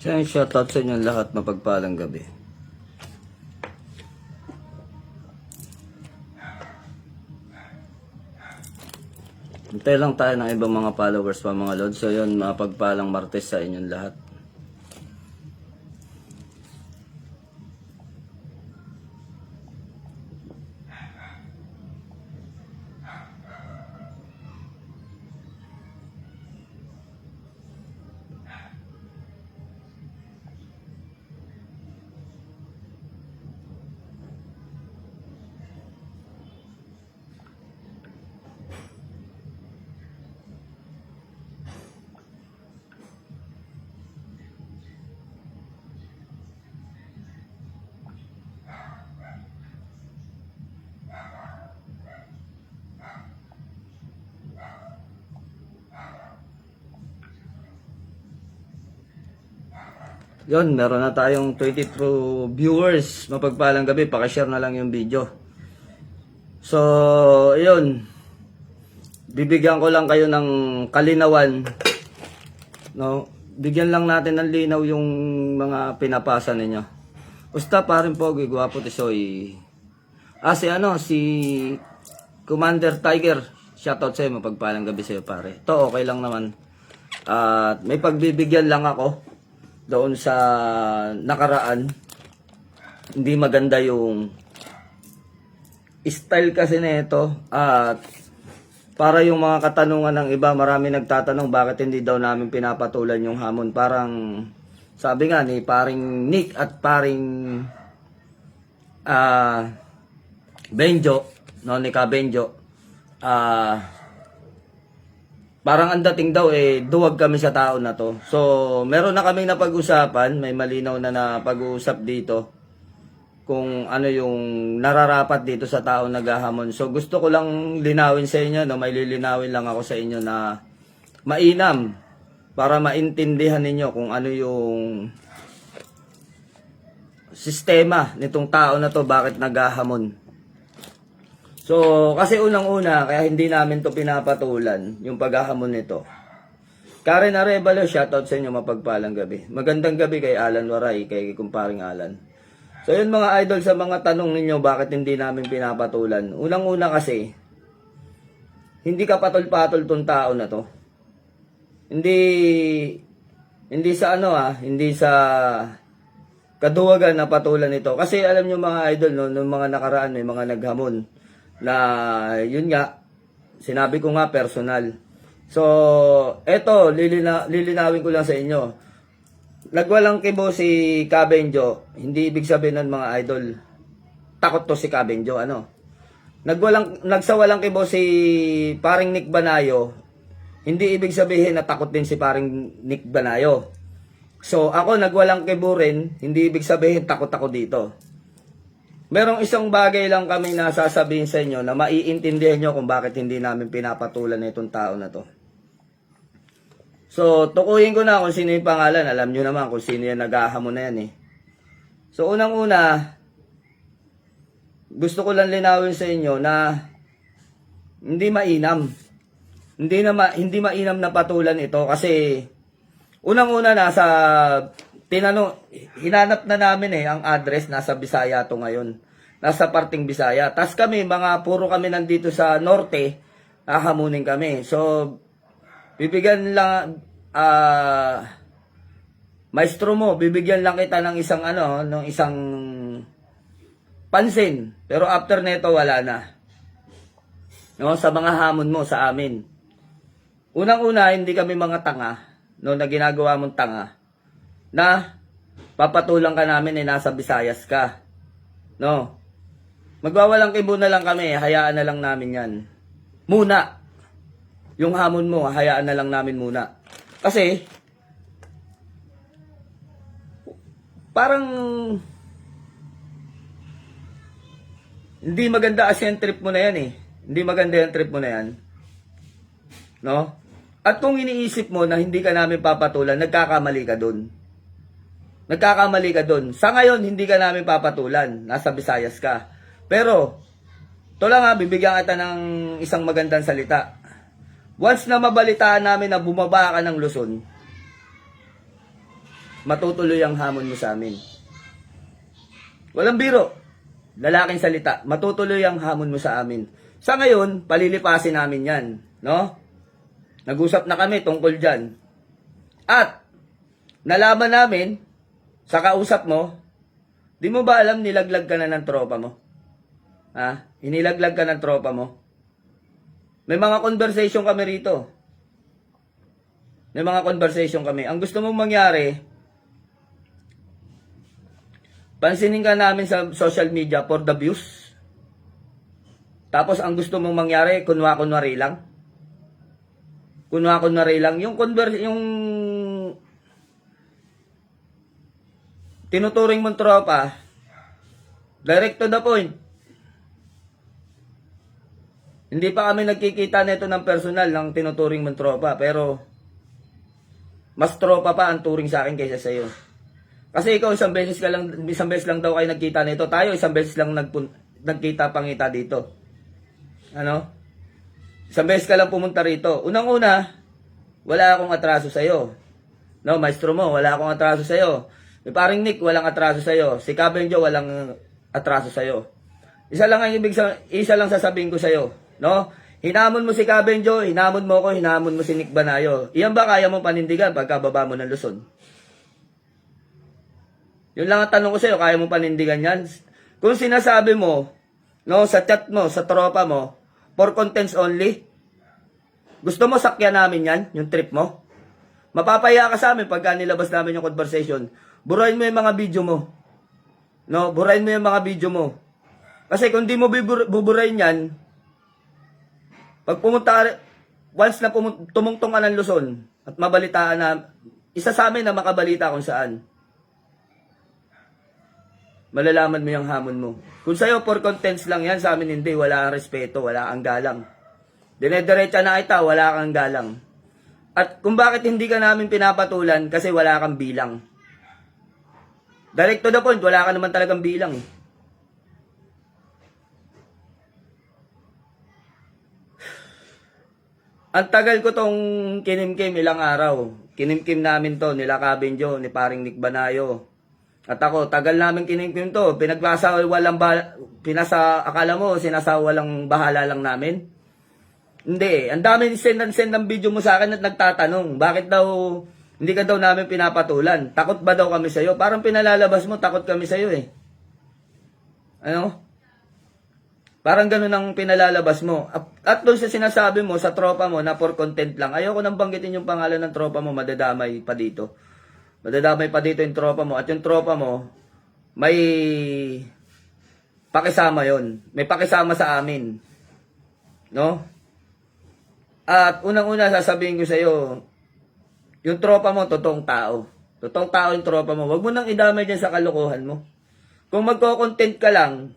So yun, shoutout sa inyo lahat, mapagpalang gabi. Hintay lang tayo ng ibang mga followers pa mga lord. So yun, mapagpalang Martes sa inyong lahat. Yun, meron na tayong 22 viewers. Mapagpalang gabi, pakishare na lang yung video. So, yun. Bibigyan ko lang kayo ng kalinawan. No? Bigyan lang natin ng linaw yung mga pinapasa ninyo. Basta parin po, gwapo tisoy. Si Commander Tiger. Shoutout sa'yo, mapagpalang gabi sa'yo pare. Ito, okay lang naman. At may pagbibigyan lang ako doon sa nakaraan. Hindi maganda yung style kasi nito. At para yung mga katanungan ng iba, marami nagtatanong bakit hindi daw namin pinapatulan yung hamon. Parang sabi nga ni paring Nick at paring Benjo, no, ni Ka Benjo, parang ang dating daw duwag kami sa tao na to. So, meron na kaming napag-usapan, may malinaw na napag-uusap dito kung ano yung nararapat dito sa tao naghahamon. So, gusto ko lang linawin sa inyo, no, may lilinawin lang ako sa inyo na mainam para maintindihan ninyo kung ano yung sistema nitong tao na to, bakit naghahamon. So, kasi unang-una, kaya hindi namin to pinapatulan, yung paghahamon nito. Karen Arevalo, shoutout sa inyo, mapagpalang gabi. Magandang gabi kay Alan Waray, kay kumparing Alan. So, yun mga idol, sa mga tanong ninyo, bakit hindi namin pinapatulan. Unang-una kasi, hindi ka patol-patol tong tao na to. Hindi sa hindi sa kaduwagan na patulan nito. Kasi alam nyo mga idol, no, nung mga nakaraan, may mga naghamon na yun nga, sinabi ko nga personal. So, eto, lilinawin ko lang sa inyo. Nagwalang kibo si Ka Benjo, hindi ibig sabihin ng mga idol, takot to si Ka Benjo, nagsawalang kibo si paring Nick Banayo, hindi ibig sabihin na takot din si paring Nick Banayo. So, ako nagwalang kibo rin, hindi ibig sabihin takot ako dito. Merong isang bagay lang kami na sasabihin sa inyo na maiintindihan nyo kung bakit hindi namin pinapatulan na itong tao na to. So, tukuyin ko na kung sino yung pangalan. Alam nyo naman kung sino yung naghahamon na yan . So, unang-una, gusto ko lang linawin sa inyo na hindi mainam. Hindi mainam na patulan ito kasi unang-una hinanap na namin ang address, nasa Bisaya to ngayon. Nasa parting Bisaya. Tas kami, puro kami nandito sa norte, hahamunin kami. So, bibigyan lang, maestro mo, bibigyan lang kita ng isang ng isang pansin. Pero after neto, wala na. No, sa mga hamon mo sa amin. Unang-una, hindi kami mga tanga, no, na ginagawa mong tanga, na papatulang ka namin nasa Visayas ka. No? Magwawalang kibo na lang kami, hayaan na lang namin yan. Muna. Yung hamon mo, hayaan na lang namin muna. Kasi, parang, hindi maganda kasi yung trip mo na yan . Hindi maganda yung trip mo na yan. No? At kung iniisip mo na hindi ka namin papatulan, nagkakamali ka dun. Nagkakamali ka dun. Sa ngayon, hindi ka namin papatulan. Nasa Visayas ka. Pero, ito lang bibigyan kita ng isang magandang salita. Once na mabalitaan namin na bumaba ka ng Luzon, matutuloy ang hamon mo sa amin. Walang biro. Lalaking salita, matutuloy ang hamon mo sa amin. Sa ngayon, palilipasin namin yan. No? Nag-usap na kami tungkol dyan. At, nalaman namin, sa kausap mo, di mo ba alam nilaglag ka na ng tropa mo? Ha? Inilaglag ka ng tropa mo? May mga conversation kami rito. May mga conversation kami. Ang gusto mong mangyari, pansinin ka namin sa social media for the views. Tapos ang gusto mong mangyari, kunwa-kunwari lang. Kunwa-kunwari lang. Yung tinuturing mong tropa, direct to the point. Hindi pa kami nagkikita nito ng personal ng tinuturing mong tropa, pero mas tropa pa ang turing sa akin kaysa sa iyo. Kasi ikaw isang beses lang daw kayo nagkita nito. Tayo isang beses lang nagkita pangita dito. Ano? Isang beses ka lang pumunta rito. Unang-una, wala akong atraso sa iyo. No, maestro mo, wala akong atraso sa iyo. May paring Nick, walang atraso sa iyo. Si Cabenjo, walang atraso sa iyo. Isa lang sasabihin ko sa iyo, no? Hinamon mo si Cabenjo, hinamon mo ako, hinamon mo si Nick Banayo. Iyan ba kaya mo panindigan pagkababa mo ng Luzon? Yun lang ang tanong ko sa iyo, kaya mo panindigan yan? Kung sinasabi mo, no, sa chat mo, sa tropa mo, for contents only, gusto mo sakyan namin yan, yung trip mo? Mapapaya ka sa amin pagka nilabas namin yung conversation. Burahin mo yung mga video mo. No, burahin mo yung mga video mo. Kasi kung di mo buburahin yan, pag once na tumungtong ka ng Luzon, at mabalitaan na, isa sa amin na makabalita kung saan, malalaman mo yung hamon mo. Kung sa'yo, for contents lang yan, sa amin hindi, wala kang respeto, wala kang galang. Dinediretsa na kita, wala kang galang. At kung bakit hindi ka namin pinapatulan, kasi wala kang bilang. Direct to the point, wala ka naman talagang bilang. Ang tagal ko tong kinimkim ilang araw. Kinimkim namin to, nila Cabenjo, ni paring Nick Banayo. At ako, tagal namin kinimkim to. Akala mo, sinasawalang bahala lang namin? Hindi. Ang dami send ng video mo sa akin at nagtatanong. Bakit daw, hindi ka daw namin pinapatulan? Takot ba daw kami sa'yo? Parang pinalalabas mo, takot kami sa'yo eh. Ano? Parang ganun ang pinalalabas mo. At doon sa sinasabi mo, sa tropa mo, na for content lang, ayoko nang banggitin yung pangalan ng tropa mo, madadamay pa dito. Madadamay pa dito yung tropa mo. At yung tropa mo, may pakisama yon, may pakisama sa amin. No? At unang-una sasabihin ko sa iyo, yung tropa mo, totoong tao. Totoong tao yung tropa mo. Huwag mo nang idamay dyan sa kalokohan mo. Kung magko-content ka lang,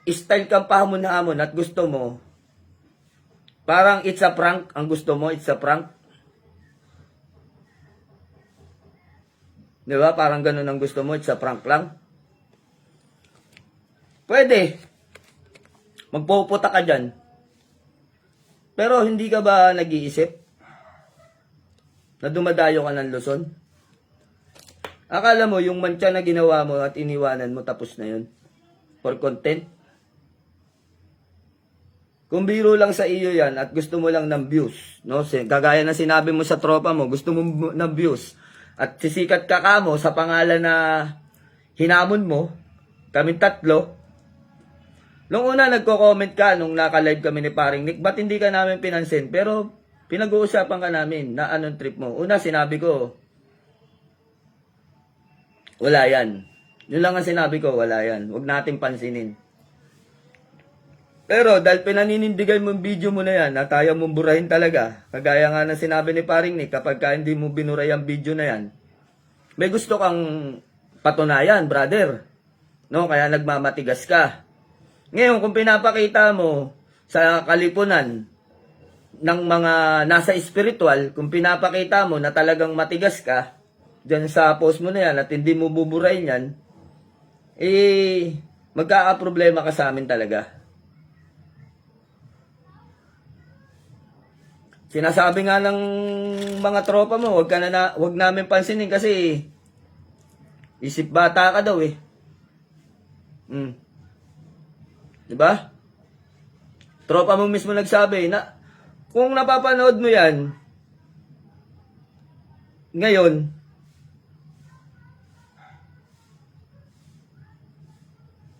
style kang pahamon-hamon at gusto mo, parang it's a prank, ang gusto mo, it's a prank. Di ba? Parang ganun ang gusto mo, it's a prank lang. Pwede. Magpuputa ka dyan. Pero hindi ka ba nag-iisip na dumadayo ka ng Luzon? Akala mo yung mantsa na ginawa mo at iniwanan mo, tapos na yun? For content? Kung biro lang sa iyo yan at gusto mo lang ng views, no? Kagaya na sinabi mo sa tropa mo, gusto mo ng views at sisikat ka kamo sa pangalan na hinamon mo, kaming tatlo. Nung una nagko-comment ka nung naka-live kami ni paring Nick, ba't hindi ka namin pinansin? Pero pinag-uusapan ka namin na anong trip mo. Una sinabi ko, wala yan. Yun lang ang sinabi ko, wala yan. Huwag nating pansinin. Pero dahil pinaninindigan mo yung video mo na yan, at ayaw mong burahin talaga, kagaya nga na sinabi ni paring Nick, kapag hindi mo binuray ang video na yan, may gusto kang patunayan, brother. No, kaya nagmamatigas ka. Ngayon, kung pinapakita mo sa kalipunan ng mga nasa spiritual, kung pinapakita mo na talagang matigas ka, dyan sa post mo na yan, at hindi mo buburahin yan, magkakaproblema ka sa amin talaga. Sinasabi nga ng mga tropa mo, wag namin pansinin kasi Isip bata ka daw eh. Diba? Tropa mo mismo nagsabi na kung napapanood mo yan ngayon,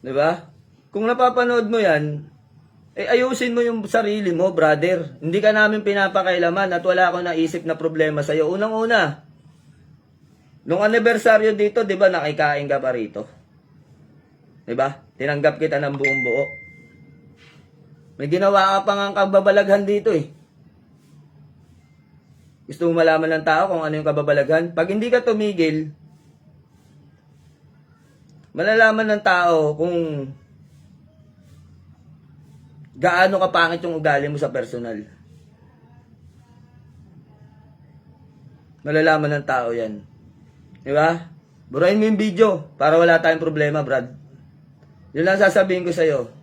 diba? Kung napapanood mo yan, eh ayusin mo yung sarili mo, brother. Hindi ka namin pinapakailaman at wala akong naisip na problema sa'yo. Unang-una, nung anniversaryo dito, di ba, nakikain ka pa rito? Di ba? Tinanggap kita ng buong buo. May ginawa ka pa nga kababalaghan dito eh. Gusto mo malaman ng tao kung ano yung kababalaghan? Pag hindi ka tumigil, malalaman ng tao kung gaano kapangit yung ugali mo sa personal. Malalaman ng tao yan. Di ba? Burahin mo yung video para wala tayong problema, Brad. Yun lang sasabihin ko sa'yo.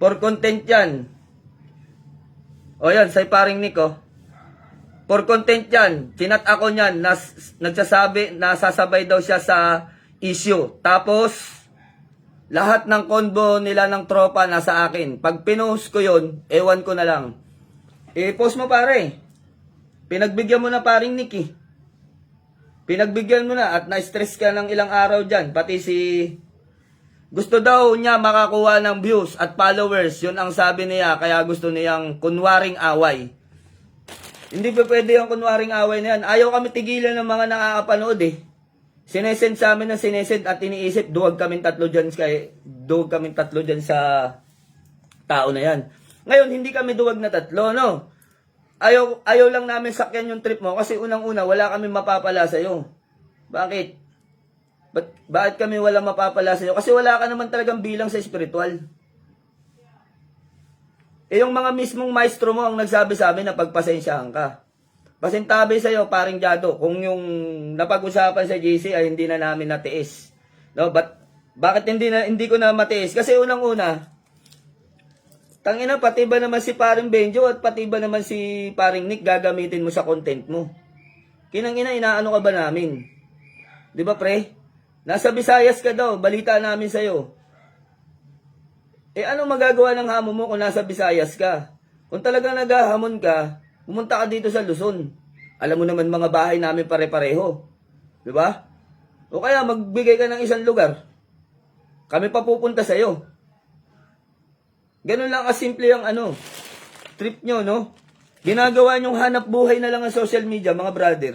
For content yan. O yan, say paring Nick, oh. For content yan. Chinat ako niyan. Nagsasabi, nasasabay daw siya sa issue. Tapos, lahat ng combo nila ng tropa nasa akin. Pag pinost ko yun, ewan ko na lang. I-post mo pare. Pinagbigyan mo na paring Nick eh. Pinagbigyan mo na at na-stress ka ng ilang araw dyan. Pati si... Gusto daw niya makakuha ng views at followers. Yun ang sabi niya. Kaya gusto niyang kunwaring away. Hindi pa pwede yung kunwaring away na yan. Ayaw kami tigilan ng mga nakakapanood eh. Sinesend sa amin na sinesend at iniisip, duwag kaming tatlo dyan sa tao na yan. Ngayon, hindi kami duwag na tatlo, no? Ayaw lang namin sakyan yung trip mo kasi unang-una, wala kami mapapala sa'yo. Bakit? Bakit kami wala mapapala sa'yo? Kasi wala ka naman talagang bilang sa spiritual. Eh yung mga mismong maestro mo ang nagsabi sa amin na pagpasensyahan ka. Pasintabi sa'yo, paring Jado, kung yung napag-usapan sa GC ay hindi na namin natiis. No? Bakit hindi ko na matiis? Kasi unang-una, tangina, pati ba naman si paring Benjo at pati ba naman si paring Nick gagamitin mo sa content mo? Kinang-ina, inaano ka ba namin? Di ba pre? Nasa Visayas ka daw, balita namin sa'yo. Eh ano magagawa ng hamon mo kung nasa Visayas ka? Kung talagang naghahamon ka, pumunta ka dito sa Luzon. Alam mo naman mga bahay namin pare-pareho. Di ba? O kaya magbigay ka ng isang lugar. Kami pa pupunta sa'yo. Ganun lang kasimple ang trip nyo, no? Ginagawa nyong hanap buhay na lang ang social media, mga brother.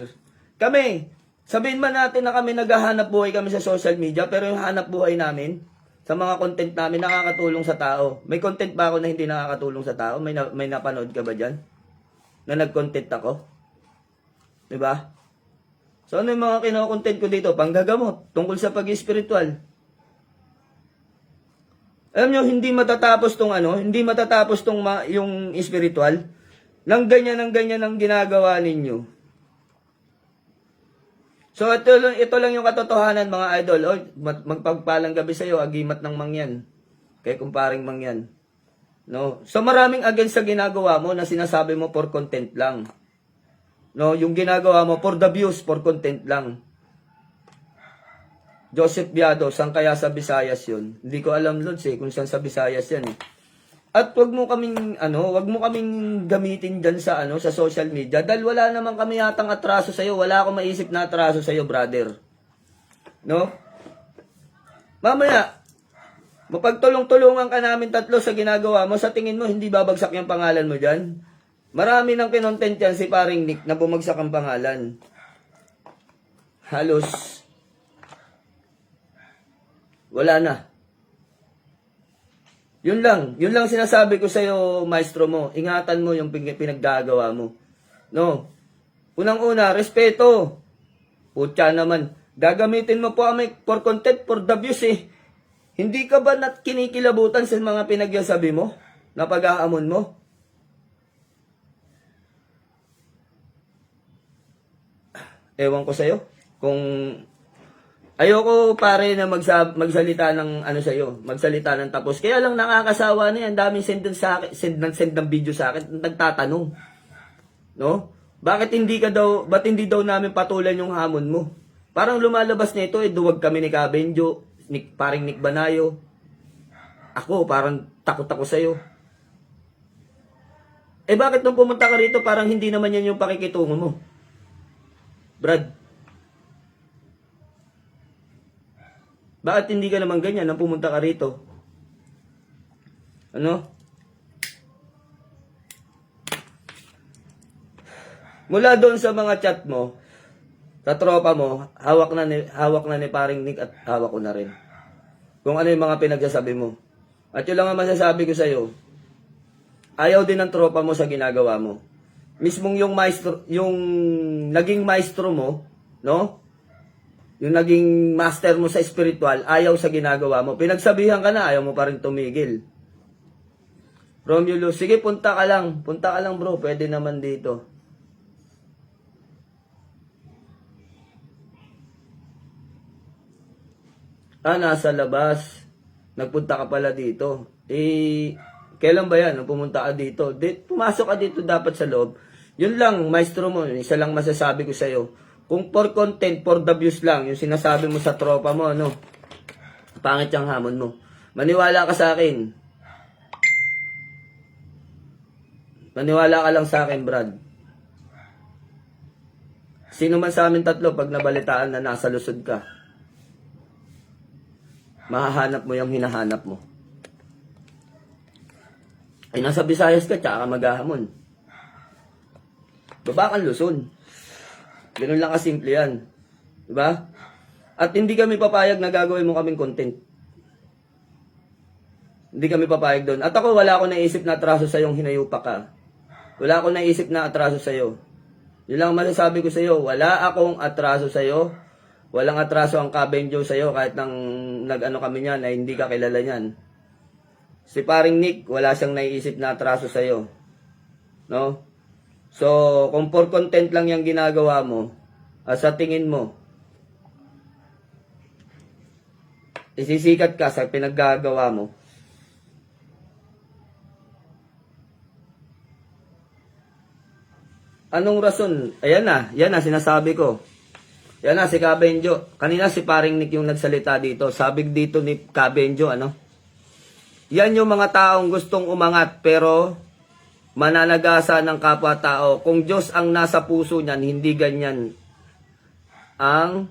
Kami, sabihin man natin na kami naghahanap buhay kami sa social media, pero yung hanap buhay namin, sa mga content namin, nakakatulong sa tao. May content ba ako na hindi nakakatulong sa tao? May napanood ka ba dyan? Na nag-content ako? Diba? So ano yung mga kino-content ko dito? Panggagamot, tungkol sa pag-spiritual. Alam nyo, hindi matatapos tong yung spiritual. Nang ganyan ang ginagawa ninyo. So ito lang yung katotohanan mga idol. O, magpagpalang gabi sa iyo, agimat ng mangyan. Kay kumparing mangyan. No? So maraming against sa ginagawa mo na sinasabi mo for content lang. No, yung ginagawa mo for the views, for content lang. Joseph Biado, saan kaya sa Visayas yun? Hindi ko alam, Lods, kung saan sa Visayas yan eh. At wag mo kaming gamitin diyan sa sa social media dahil wala naman kami yatang atraso sa iyo, wala akong maisip na atraso sa iyo, brother. No? Mamaya mapagtulong-tulungan ka namin tatlo sa ginagawa mo, sa tingin mo hindi babagsak yung pangalan mo diyan? Marami nang kinontent yan si paring Nick na bumagsak ang pangalan. Halos wala na. Yun lang sinasabi ko sa iyo, maestro mo. Ingatan mo yung pinaggagawa mo. No. Unang-una, respeto. Putya naman. Gagamitin mo po kami for content, for the views eh. Hindi ka ba kinikilabutan sa mga pinagsasabi mo? Na pag-aamon mo? Ewan ko sa iyo. Kung ayoko pare na magsalita ng sa iyo, magsalita ng tapos. Kaya lang nakakasawa na yan, daming send ng video sa akin, nagtatanong. No? ba't hindi daw namin patulan yung hamon mo? Parang lumalabas na ito, duwag kami ni Kabenjo, paring Nick Banayo. Ako, parang takot ako sa'yo. Bakit nung pumunta ka rito, parang hindi naman yan yung pakikitungo mo? Brad, bakit hindi ka naman ganyan nang pumunta ka rito? Ano? Mula doon sa mga chat mo, sa tropa mo, hawak na ni paring Nick at hawak ko na rin. Kung ano yung mga pinagsasabi mo. At yun lang ang masasabi ko sa'yo, ayaw din ng tropa mo sa ginagawa mo. Mismong yung naging maestro mo, no? Yung naging master mo sa spiritual, ayaw sa ginagawa mo. Pinagsabihan ka na, ayaw mo pa rin tumigil. Romulo, sige, punta ka lang bro, pwede naman dito. Nasa labas. Nagpunta ka pala dito. Kailan ba yan? Nung pumunta ka dito? Pumasok ka dito dapat sa loob. Yun lang, maestro mo. Isa lang masasabi ko sa'yo. Kung for content, for the views lang, yung sinasabi mo sa tropa mo, ano? Pangit yung hamon mo. Maniwala ka sa akin. Maniwala ka lang sa akin, Brad. Sino man sa amin tatlo, pag nabalitaan na nasa lusod ka, mahahanap mo yung hinahanap mo. Nasa Visayas ka, tsaka maghahamon. Baba kang Luzon. Ganun lang kasimple yan. Diba? At hindi kami papayag na gagawin mo kaming content. Hindi kami papayag doon. At ako, wala akong naisip na atraso sa yung hinayupa ka. Wala akong naisip na atraso sa'yo. Yun lang masasabi ko sa'yo. Wala akong atraso sa'yo. Walang atraso ang Kabenjo sa'yo kahit nang nag-ano kami niyan ay hindi ka kilala niyan. Si paring Nick, wala siyang naiisip na atraso sa'yo. No? So, kung for content lang yung ginagawa mo, sa tingin mo, isisikat ka sa pinaggagawa mo. Anong rason? Ayan na, sinasabi ko. Yan na, si Kabenjo. Kanina si paring Nick yung nagsalita dito. Sabig dito ni Kabenjo, ano? Yan yung mga taong gustong umangat pero mananagasa ng kapwa-tao. Kung Diyos ang nasa puso niyan, hindi ganyan ang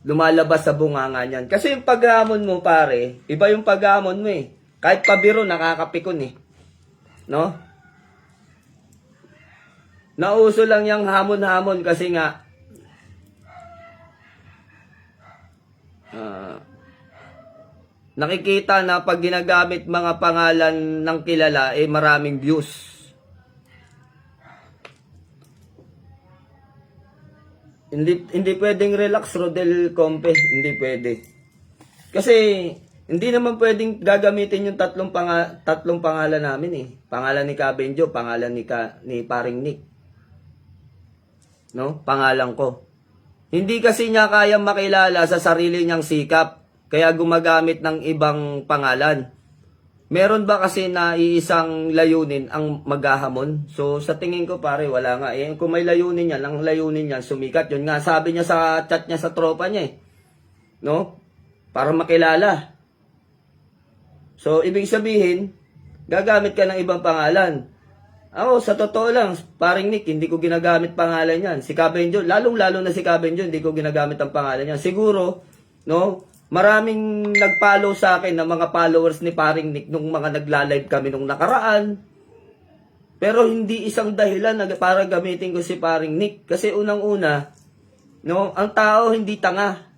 lumalabas sa bunganga niyan. Kasi yung paghamon mo, pare, iba yung paghamon mo eh. Kahit pabiro, nakakapikon eh. No? Nauso lang yung hamon-hamon kasi nga, nakikita na pag ginagamit mga pangalan ng kilala, maraming views. Hindi pwedeng relax, Rodel Compe. Hindi pwede. Kasi, hindi naman pwedeng gagamitin yung tatlong pangalan namin eh. Pangalan ni Kabenjo, pangalan ni paring Nick. No? Pangalan ko. Hindi kasi niya kayang makilala sa sarili niyang sikap. Kaya gumagamit ng ibang pangalan. Meron ba kasi na iisang layunin ang maghahamon? So sa tingin ko pare, wala nga. Kung may layunin yan, ang layunin yan, sumikat. Yun nga, sabi niya sa chat niya sa tropa niya eh. No? Para makilala. So ibig sabihin, gagamit ka ng ibang pangalan. Ako, sa totoo lang, paring Nick, hindi ko ginagamit pangalan yan. Si Kabenjo, lalong-lalo na si Kabenjo, hindi ko ginagamit ang pangalan yan. Siguro, no? Maraming nag-follow sa akin ng mga followers ni paring Nick nung mga nagla-live kami nung nakaraan. Pero hindi isang dahilan na para gamitin ko si paring Nick. Kasi unang-una, no, ang tao hindi tanga.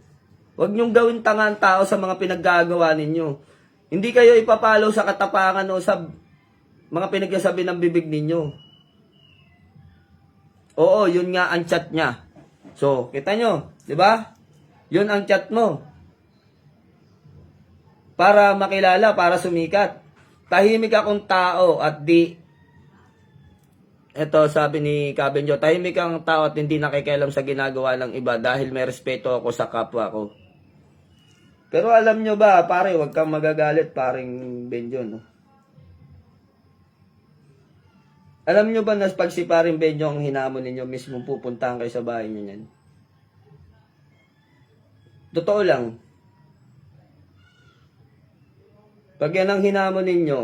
Huwag niyong gawin tanga ang tao sa mga pinaggagawa ninyo. Hindi kayo ipapalo sa katapangan o sa mga pinagsasabi ng bibig ninyo. Oo, yun nga ang chat niya. So, kita nyo, di ba? Yun ang chat mo. Para makilala, para sumikat. Tahimik akong tao at eto sabi ni Kabenjo, tahimik ang tao at hindi nakikialam sa ginagawa ng iba dahil may respeto ako sa kapwa ko. Pero alam nyo ba, pare, huwag kang magagalit, paring Benjo, no? Alam nyo ba na pag si Paring Benjo ang hinamon ninyo, mismo pupuntahan kayo sa bahay nyo yan? Totoo lang. Pag yan ang hinamon ninyo,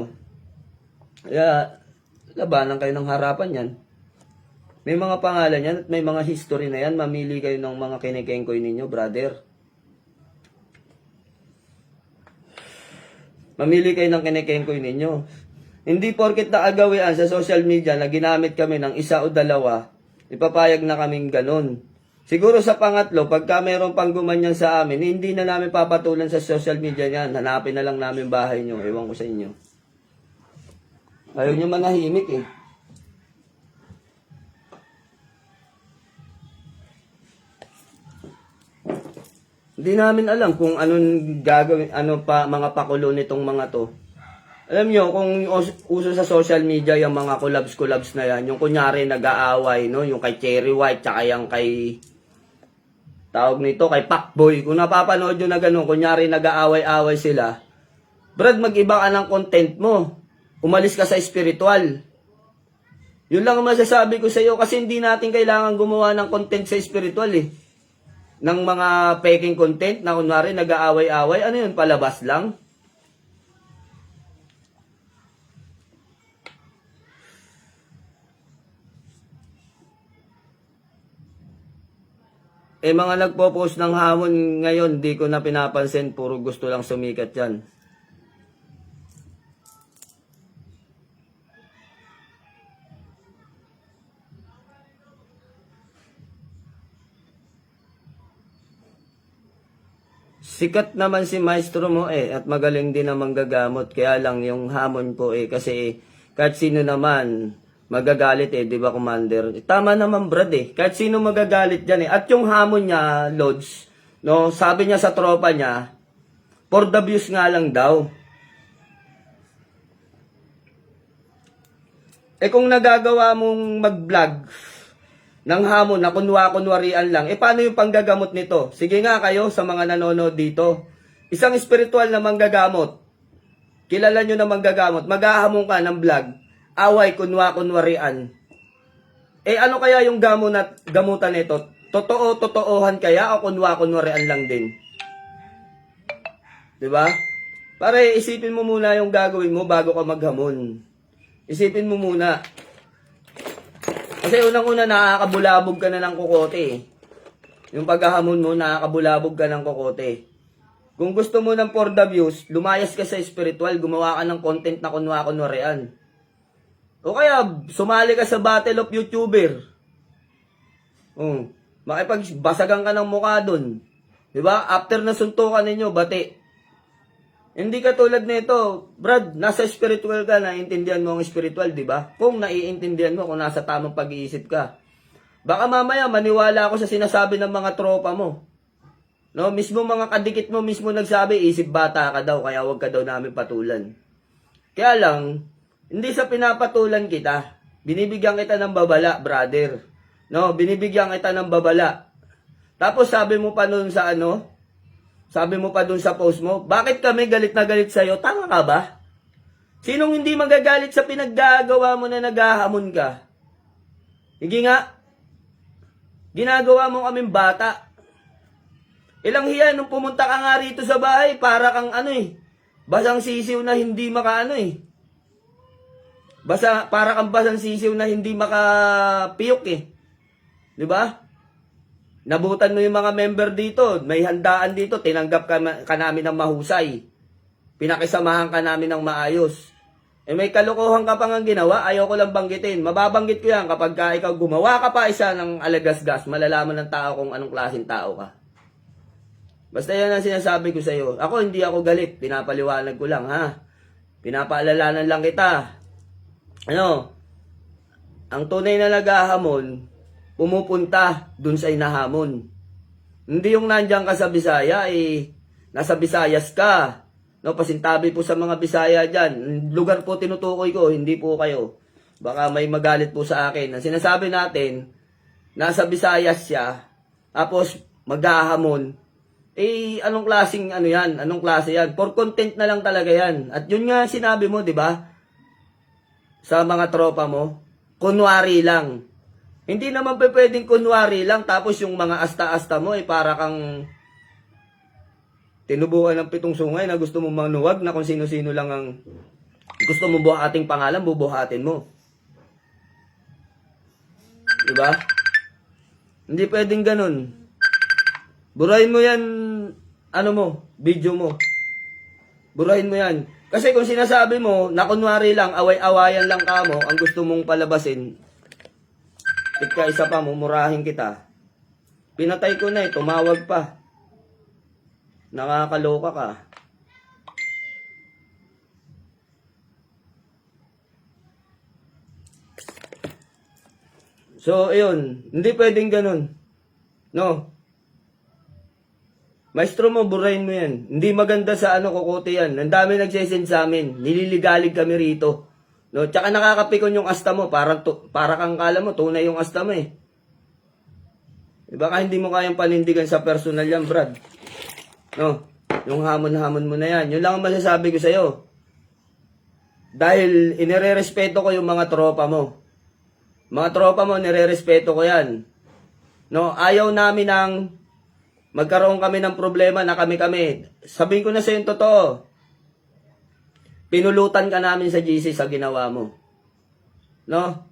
kaya labanan kayo ng harapan yan. May mga pangalan yan at may mga history na yan. Mamili kayo ng mga kinikengkoy ninyo, brother. Mamili kayo ng kinikengkoy ninyo. Hindi porket naagawian sa social media na ginamit kami ng isa o dalawa, ipapayag na kaming ganun. Siguro sa pangatlo, pagka mayroon pang gumanyan sa amin, hindi na namin papatulan sa social media yan. Hanapin na lang namin bahay nyo. Ewan ko sa inyo. Ayaw nyo manahimik eh. Hindi namin alam kung anong gagawin, ano pa, mga pakulo nitong mga to. Alam nyo, kung uso sa social media yung mga collabs na yan, yung kunyari nag-aaway, no? Yung kay Cherry White, tsaka yung kay, tawag nito, kay Pacboy. Kung napapanood nyo na gano'n, kunyari nag-aaway-aaway sila, Brad, mag-iba ka ng content mo. Umalis ka sa spiritual. Yun lang ang masasabi ko sa iyo kasi hindi natin kailangan gumawa ng content sa spiritual eh. Ng mga peking content na kunwari nag-aaway-away, ano yun, palabas lang? Mga nagpo-post ng hamon ngayon, di ko na pinapansin, puro gusto lang sumikat yan. Sikat naman si maestro mo at magaling din naman gagamot. Kaya lang yung hamon po kasi kahit sino naman magagalit di ba Commander? Tama naman Brad kahit sino magagalit dyan At yung hamon niya, Lods, no, sabi niya sa tropa niya, for the views nga lang daw. Kung nagagawa mong mag-vlog ng hamon na kunwarian lang, paano yung panggagamot nito? Sige nga kayo sa mga nanonood dito. Isang spiritual na manggagamot. Kilala nyo na manggagamot. Maghahamon ka ng vlog. Away, kunwarian. Ano kaya yung gamutan nito? Totoohan kaya o kunwarian lang din? Diba? Para isipin mo muna yung gagawin mo bago ka maghamon. Isipin mo muna. Kasi unang-una nakakabulabog ka na ng kokote Yung paghahamon mo, nakakabulabog ka ng kokote. Kung gusto mo ng for the views, lumayas ka sa spiritual, gumawa ka ng content na kunwarian. O kaya, sumali ka sa battle of YouTuber. Makipagbasagan ka ng mukha dun. Diba? After na suntukan ninyo, bati. Hindi ka tulad nito, Brad, nasa spiritual ka, naiintindihan mo ang spiritual, di ba? Kung naiintindihan mo, kung nasa tamang pag-iisip ka. Baka mamaya maniwala ako sa sinasabi ng mga tropa mo. No, mismo mga kadikit mo mismo nagsabi, isip bata ka daw, kaya wag ka daw namin patulan. Kaya lang, hindi sa pinapatulan kita, binibigyan kita ng babala, brother. No, binibigyan kita ng babala. Tapos sabi mo pa nun sa sabi mo pa dun sa post mo, bakit kami galit na galit sa'yo? Tama ka ba? Sinong hindi magagalit sa pinaggagawa mo na naghahamon ka? Hindi nga. Ginagawa mo kaming bata. Ilang hiya nung pumunta ka nga rito sa bahay, para kang basang sisiw na hindi para kang basang sisiw na hindi makapiyok Di ba? Nabutan mo yung mga member dito, may handaan dito, tinanggap ka namin ng mahusay. Pinakisamahan ka namin ng maayos. May kalokohan ka pa nga ginawa, ayaw ko lang banggitin. Mababanggit ko yan kapag ikaw gumawa ka pa isa ng alagasgas, malalaman ng tao kung anong klaseng tao ka. Basta yan ang sinasabi ko sa iyo. Ako hindi ako galit, pinapaliwanag ko lang Pinapaalalanan lang kita. Ang tunay na naghahamon, pumupunta dun sa inahamon. Hindi yung nandiyan ka sa Bisaya, nasa Visayas ka. No, pasintabi po sa mga Bisaya dyan. Lugar po tinutukoy ko, hindi po kayo. Baka may magalit po sa akin. Ang sinasabi natin, nasa Visayas siya, tapos maghahamon. Anong klaseng yan? Anong klase yan? For content na lang talaga yan. At yun nga sinabi mo, di ba? Sa mga tropa mo, kunwari lang. Hindi naman pwedeng kunwari lang tapos yung mga asta-asta mo ay para kang tinubuan ng pitong sungay na gusto mong manuwag na kung sino-sino lang ang gusto mong buhating pangalan, bubuhatin mo. Diba? Hindi pwedeng ganun. Burahin mo yan, ano mo, video mo. Burahin mo yan. Kasi kung sinasabi mo, na kunwari lang, away-awayan lang ka mo, ang gusto mong palabasin, tika isa pa, mumurahin kita. Pinatay ko na tumawag pa. Nakakaloka ka. So, ayun. Hindi pwedeng ganun. No? Maestro mo, burahin mo yan. Hindi maganda sa kukote yan. Ang dami nagsesend sa amin. Nililigalig kami rito. No? Tsaka nakakapikon yung asta mo. Para kang kala mo, tunay yung asta mo eh. Baka hindi mo kayang panindigan sa personal yan, Brad. No? Yung hamon-hamon mo na yan. Yun lang ang masasabi ko sa'yo. Dahil inirerespeto ko yung mga tropa mo. Mga tropa mo, nirerespeto ko yan. No? Ayaw namin ng magkaroon kami ng problema na kami-kami. Sabihin ko na sa'yo yung totoo. Pinulutan ka namin sa GC sa ginawa mo. No?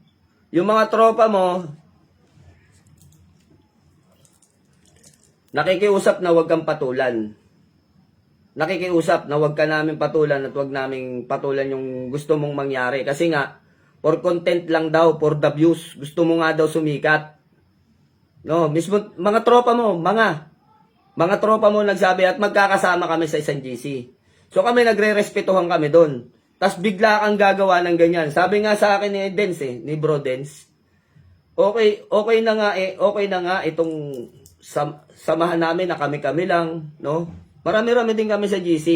Yung mga tropa mo, nakikiusap na huwag kang patulan. Nakikiusap na huwag ka namin patulan at huwag namin patulan yung gusto mong mangyari. Kasi nga, for content lang daw, for the views. Gusto mo nga daw sumikat. No, mismo, mga tropa mo, mga tropa mo nagsabi at magkakasama kami sa isang GC. So kami nagre-respetuhan kami doon. Tapos bigla kang gagawa ng ganyan. Sabi nga sa akin ni Dens ni Bro Dens, okay na nga itong samahan namin na kami-kami lang, no? Marami-rami din kami sa GC.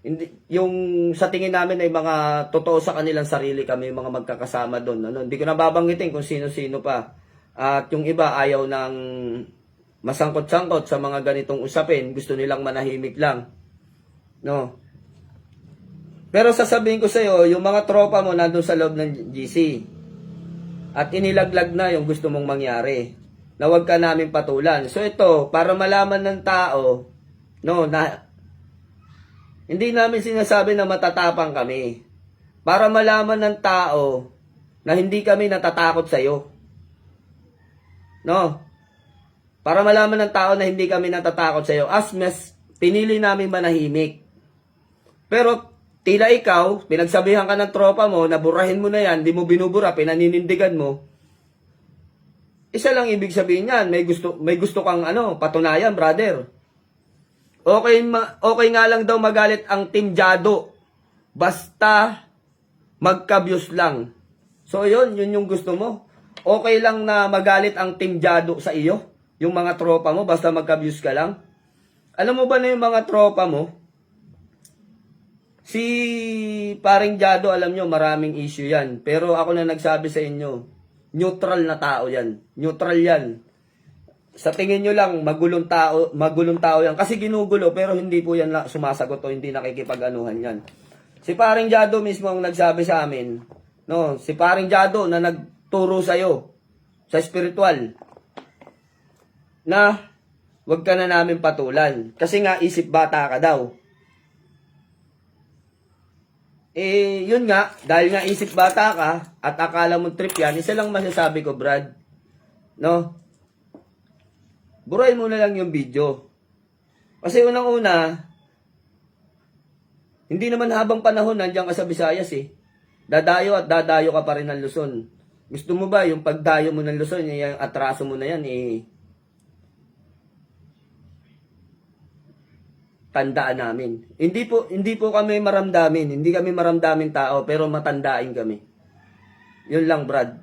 Hindi, yung sa tingin namin ay mga totoo sa kanilang sarili kami, mga magkakasama doon. Ano? Hindi ko nababanggitin kung sino-sino pa. At yung iba ayaw ng masangkot-sangkot sa mga ganitong usapin. Gusto nilang manahimik lang. No? Pero sasabihin ko sa'yo, yung mga tropa mo nandun sa loob ng GC. At inilaglag na yung gusto mong mangyari. Na huwag ka namin patulan. So ito, para malaman ng tao, no, na hindi namin sinasabi na matatapang kami. Para malaman ng tao na hindi kami natatakot sa'yo. No? Para malaman ng tao na hindi kami natatakot sa'yo. As mas pinili namin manahimik. Pero tila ikaw, pinagsabihan ka ng tropa mo, naburahin mo na yan, di mo binubura, pinaninindigan mo. Isa lang ibig sabihin yan, may gusto kang patunayan, brother. Okay nga lang daw magalit ang Team Jado. Basta magka-views lang. So yun yung gusto mo. Okay lang na magalit ang Team Jado sa iyo, yung mga tropa mo, basta magka-views ka lang. Alam mo ba na yung mga tropa mo? Si paring Jado, alam nyo, maraming issue yan. Pero ako na nagsabi sa inyo, neutral na tao yan. Neutral yan. Sa tingin nyo lang, magulong tao yan. Kasi ginugulo, pero hindi po yan sumasagot o hindi nakikipag-anuhan yan. Si paring Jado mismo ang nagsabi sa amin, no? Si paring Jado na nagturo sa'yo, sa spiritual, na wag ka na namin patulan. Kasi nga, isip bata ka daw. Yun nga, dahil nga isip bata ka, at akala mo trip yan, isa lang masasabi ko, Brad. No? Burahin mo na lang yung video. Kasi unang-una, hindi naman habang panahon nandiyan ka sa Visayas eh. Dadayo at dadayo ka pa rin ng Luzon. Gusto mo ba yung pagdayo mo ng Luzon, yung atraso mo na yan tandaan namin. Hindi po kami maramdamin. Hindi kami maramdamin tao, pero matandain kami. Yun lang, Brad.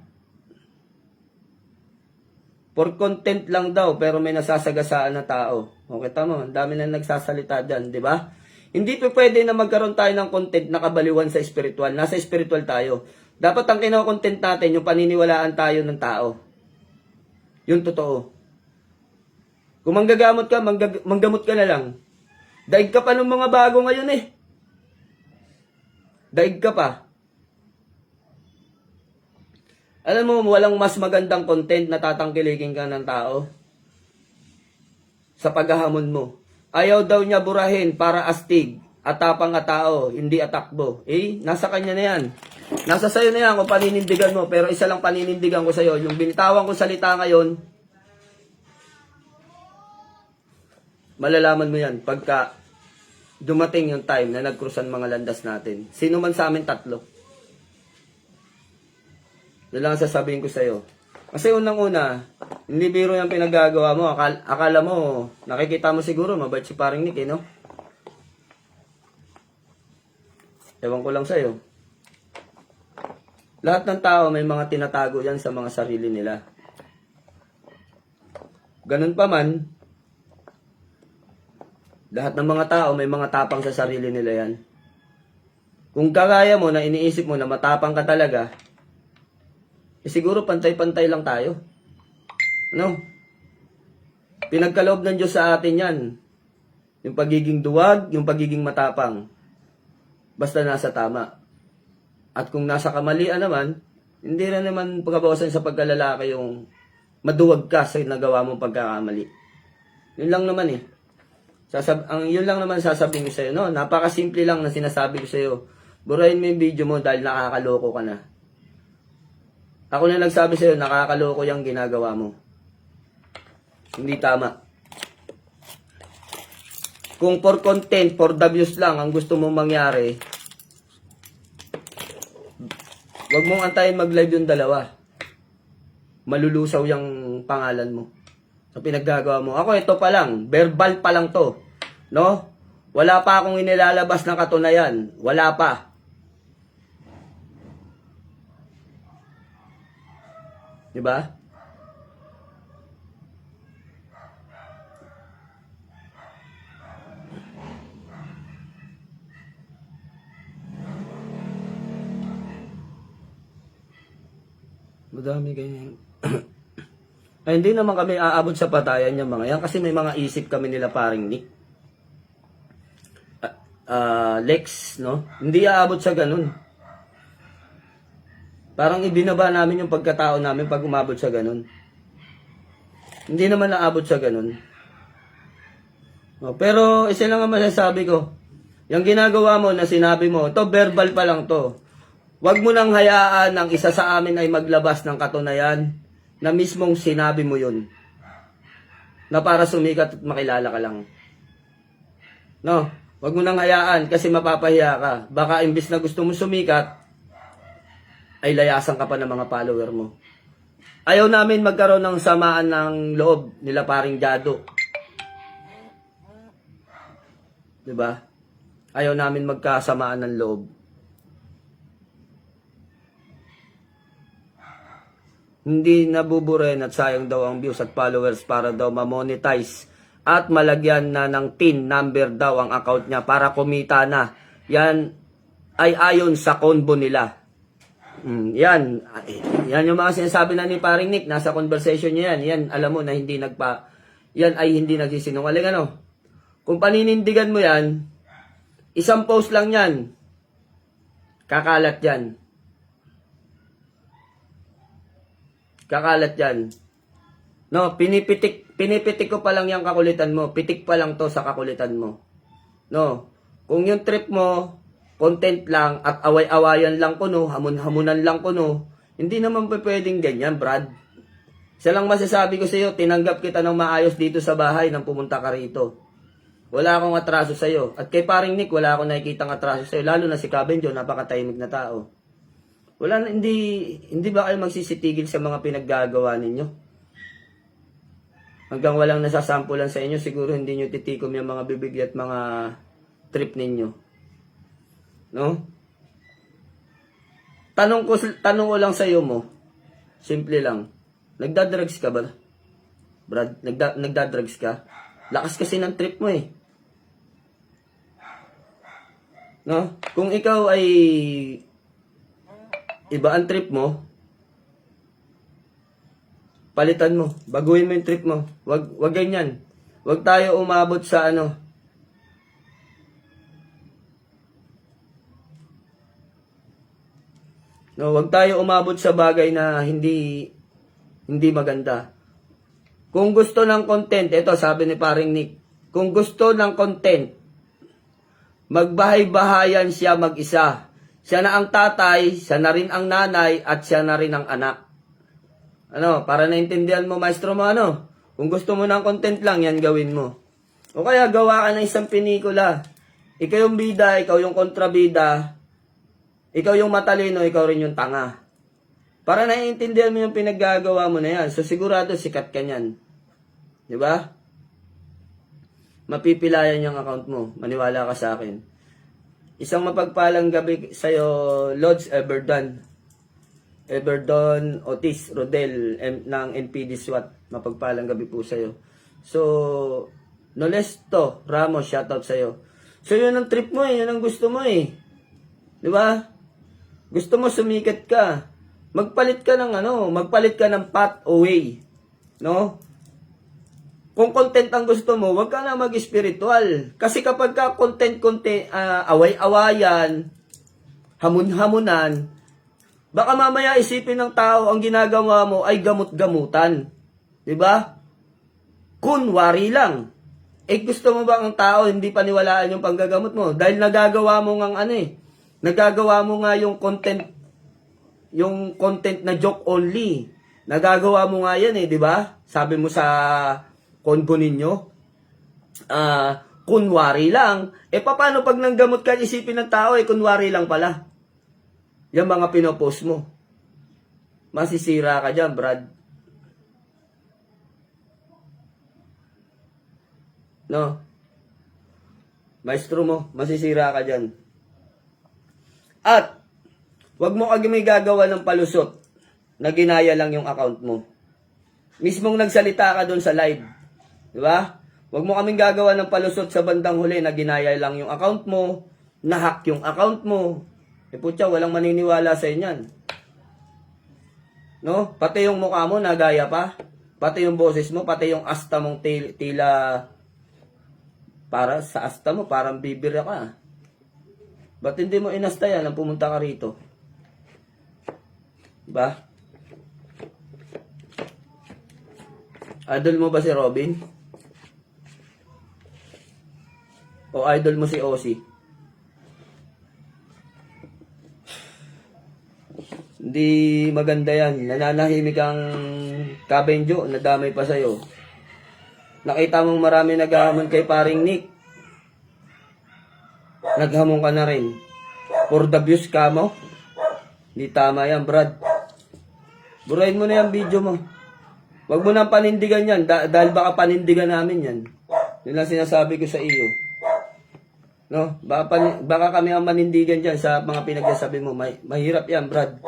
For content lang daw, pero may nasasagasaan na tao. Okay, tama. Ang dami na nagsasalita dyan, di ba? Hindi po pwede na magkaroon tayo ng content na kabaliwan sa spiritual. Nasa spiritual tayo. Dapat ang kino-content natin, yung paniniwalaan tayo ng tao. Yung totoo. Kung manggagamot ka, manggamot ka na lang. Daig ka pa ng mga bago ngayon eh. Daig ka pa. Alam mo, walang mas magandang content na tatangkilikin ka ng tao sa paghahamon mo. Ayaw daw niya burahin para astig at tapang at tao, hindi atakbo. Nasa kanya na yan. Nasa sayo na yan kung paninindigan mo. Pero isa lang paninindigan ko sa'yo. Yung binitawan ko salita ngayon, malalaman mo yan pagka dumating yung time na nagkrusan mga landas natin. Sino man sa amin tatlo. Yun lang ang sasabihin ko sa'yo. Kasi unang-una, hindi biro yung pinagagawa mo. Akala mo, nakikita mo siguro, mabait si paring Nick, no? Ewan ko lang sa'yo. Lahat ng tao may mga tinatago yan sa mga sarili nila. Ganun pa man, lahat ng mga tao may mga tapang sa sarili nila yan. Kung kagaya mo na iniisip mo na matapang ka talaga, siguro pantay-pantay lang tayo. Ano? Pinagkaloob ng Diyos sa atin yan. Yung pagiging duwag, yung pagiging matapang. Basta nasa tama. At kung nasa kamalian naman, hindi na naman pagkabawasan sa pagkalalaki yung maduwag ka sa nagawa mong pagkakamali. Yun lang naman eh. Yun lang naman sasabihin ko sa'yo. No? Napakasimple lang na sinasabi ko sa'yo. Burahin mo yung video mo dahil nakakaloko ka na. Ako na nagsabi sa'yo, nakakaloko yung ginagawa mo. Hindi tama. Kung for content, for the views lang ang gusto mong mangyari, wag mong antayin mag-live yung dalawa. Malulusaw yung pangalan mo. Sa pinaggagawa mo. Ako, ito pa lang. Verbal pa lang to. No? Wala pa akong inilalabas na katunayan. Wala pa. Diba? Madami ganyan. Ay, hindi naman kami aabot sa patayan yung mga yan kasi may mga isip kami nila paring Nick. Lex, no? Hindi aabot sa ganun. Parang ibinaba namin yung pagkatao namin pag umabot sa ganun. Hindi naman naabot sa ganun. No, pero isa lang ang masasabi ko. Yung ginagawa mo na sinabi mo, to verbal pa lang to. Huwag mo nang hayaan ng isa sa amin ay maglabas ng katunayan na mismong sinabi mo yun. Na para sumikat at makilala ka lang. No? Huwag mo nang hayaan kasi mapapahiya ka. Baka imbis na gusto mo sumikat, ay layasan ka pa ng mga follower mo. Ayaw namin magkaroon ng samaan ng loob nila paring Jado. Diba? Ayaw namin magkasamaan ng loob. Hindi nabuburen at sayang daw ang views at followers para daw ma-monetize at malagyan na ng TIN number daw ang account niya para kumita na. Yan ay ayon sa convo nila. Yan yung mga sinasabi na ni paring Nick, nasa conversation niya yan. Yan, alam mo na yan ay hindi nagsisinungaling, ano? Kung paninindigan mo yan, isang post lang yan. Kakalat yan. Kakalat yan. No, pinipitik ko pa lang yung kakulitan mo. Pitik pa lang to sa kakulitan mo. No, kung yung trip mo, content lang at away-awayan lang ko, no, hamon-hamunan lang ko, no, hindi naman pwedeng ganyan, Brad. Isa lang masasabi ko sa iyo, tinanggap kita ng maayos dito sa bahay nang pumunta ka rito. Wala akong atraso sa iyo. At kay paring Nick, wala akong nakikitang atraso sa iyo, lalo na si Cabenjo, napakatahimik na tao. Hindi ba kayo magsisitigil sa mga pinaggagawa ninyo? Hanggang walang nasasampulan sa inyo, siguro hindi nyo titikom yung mga bibig at mga trip ninyo. No? Tanong ko lang sa iyo mo. Simple lang. Nagdadrugs ka ba? Brad, nagdadrugs ka? Lakas kasi ng trip mo eh. No? Kung ikaw ay iba ang trip mo, palitan mo. Baguhin mo yung trip mo. Wag ganyan. Wag tayo umabot sa ano. No, wag tayo umabot sa bagay na hindi maganda. Kung gusto ng content, ito sabi ni paring Nick, kung gusto ng content, magbahay-bahayan siya mag-isa. Siya na ang tatay, siya na rin ang nanay, at siya na rin ang anak. Ano, para naintindihan mo, maestro mo, ano? Kung gusto mo ng content lang, yan gawin mo. O kaya gawa ka ng isang pelikula. Ikaw yung bida, ikaw yung kontrabida, ikaw yung matalino, ikaw rin yung tanga. Para naiintindihan mo yung pinaggagawa mo na yan. So sigurado sikat ka niyan. Di ba? Mapipilayan yung account mo. Maniwala ka sa akin. Isang mapagpalang gabi sa'yo, Lods Everdon. Everdon Otis Rodel ng NPD SWAT. Mapagpalang gabi po sa'yo. So, Nolesto Ramos, shoutout sa'yo. So, yun ang trip mo eh. Yun ang gusto mo eh. Di ba? Gusto mo sumikat ka. Magpalit ka ng magpalit ka ng path away. No? Kung content ang gusto mo, wag ka na mag-spiritual. Kasi kapag ka content, away-awayan, hamun-hamunan, baka mamaya isipin ng tao ang ginagawa mo ay gamot-gamutan. 'Di ba? Kunwari lang. Gusto mo ba ang tao hindi paniwalaan yung panggagamot mo? Dahil nagagawa mo nagagawa mo nga yung content na joke only. Nagagawa mo nga yan 'di ba? Sabi mo sa konbo ninyo, kunwari lang. Paano pag nanggamot ka, isipin ng tao, kunwari lang pala. Yung mga pinopost mo. Masisira ka dyan, Brad. No? Maestro mo, masisira ka dyan. At, wag mo kami gagawa ng palusot na ginaya lang yung account mo. Mismong nagsalita ka doon sa live. Di ba? Huwag mo kaming gagawa ng palusot sa bandang huli na ginaya lang yung account mo, na-hack yung account mo. Putya, walang maniniwala sa inyan. No? Pati yung mukha mo, nagaya pa. Pati yung boses mo, pati yung asta mong tila, para sa asta mo, parang bibira ka. Ba't hindi mo inasta yan nang pumunta ka rito? Diba? Idol mo ba si Robin? O idol mo si Ozzy? Hindi maganda yan. Nananahimik ang kabenjo, nadamay pa sa'yo. Nakita mong marami naghahamon kay paring Nick. Naghamon ka na rin. For the views ka mo? Hindi tama yan, Brad. Burahin mo na yung video mo. Huwag mo nang panindigan yan, dahil baka panindigan namin yan. Yun lang sinasabi ko sa iyo. No? Baka kami ang manindigan dyan sa mga pinagsasabi mo. Mahirap yan, Brad.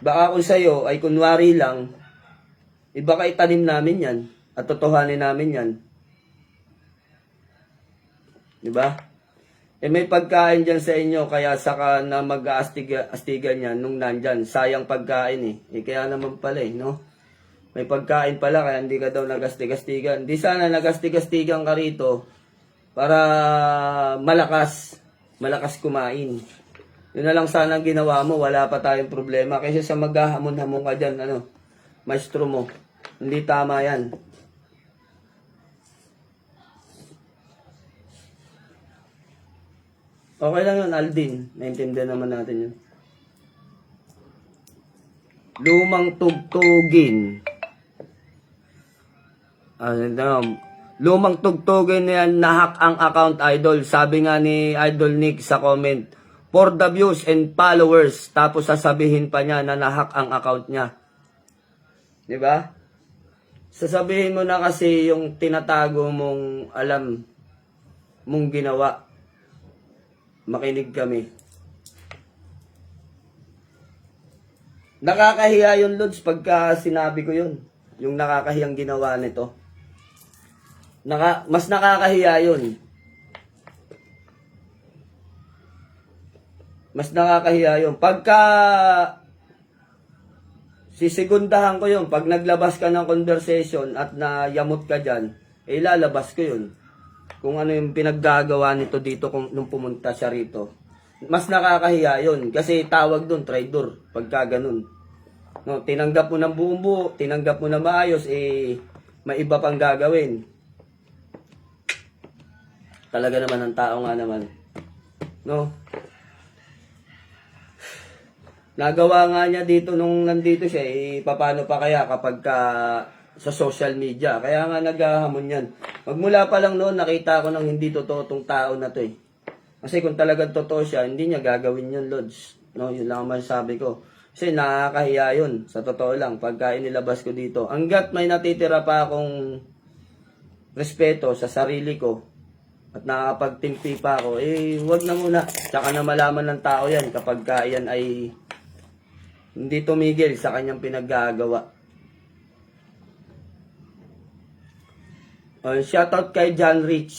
Baka kung sa'yo ay kunwari lang, baka itanim namin yan at totohanin namin yan. Diba? May pagkain dyan sa inyo, kaya saka na mag-aastigan yan nung nandyan. Sayang pagkain kaya naman pala no? May pagkain pala, kaya hindi ka daw nagastigastigan. Di sana nagastigastigan ka rito para malakas kumain. Yun na lang sana ang ginawa mo, wala pa tayong problema. Kasi sa maghahamon-hamon ka dyan, maestro mo. Hindi tama yan. Okay lang yun, Aldin. Naintindihan naman natin yun. Lumang tugtugin. Lumang tugtugin na yan, nahack ang account, idol. Sabi nga ni Idol Nick sa comment, for the views and followers. Tapos sasabihin pa niya na nahack ang account niya. Diba? Sasabihin mo na kasi yung tinatago mong alam mong ginawa. Makinig kami. Nakakahiya yun, Lods, pagka sinabi ko yun. Yung nakakahiyang ginawa nito. Mas nakakahiya yun. Mas nakakahiya yun. Pagka sisigundahan ko yun, pag naglabas ka ng conversation at nayamot ka dyan, ilalabas ko yun. Kung ano yung pinaggagawa nito dito nung pumunta siya rito. mas nakakahiya yun. Kasi tawag doon, traidor, pagka ganun. No, tinanggap mo ng buong buo, tinanggap mo na maayos, may iba pang gagawin. Talaga naman ang tao nga naman. No? Nagawa nga niya dito nung nandito siya, paano pa kaya kapag sa social media. Kaya nga naghahamon yan. Magmula pa lang noon, nakita ko nang hindi totoo tong tao na to Kasi kung talagang totoo siya, hindi niya gagawin yun, Lods. No, yun lang ang masasabi ko. Kasi nakakahiya yun, sa totoo lang, pagka inilabas ko dito. Hanggat may natitira pa akong respeto sa sarili ko, at nakakapagtimpi pa ako, wag na muna. Tsaka na malaman ng tao yan kapag yan ay hindi tumigil sa kanyang pinaggagawa. Shoutout kay John Rich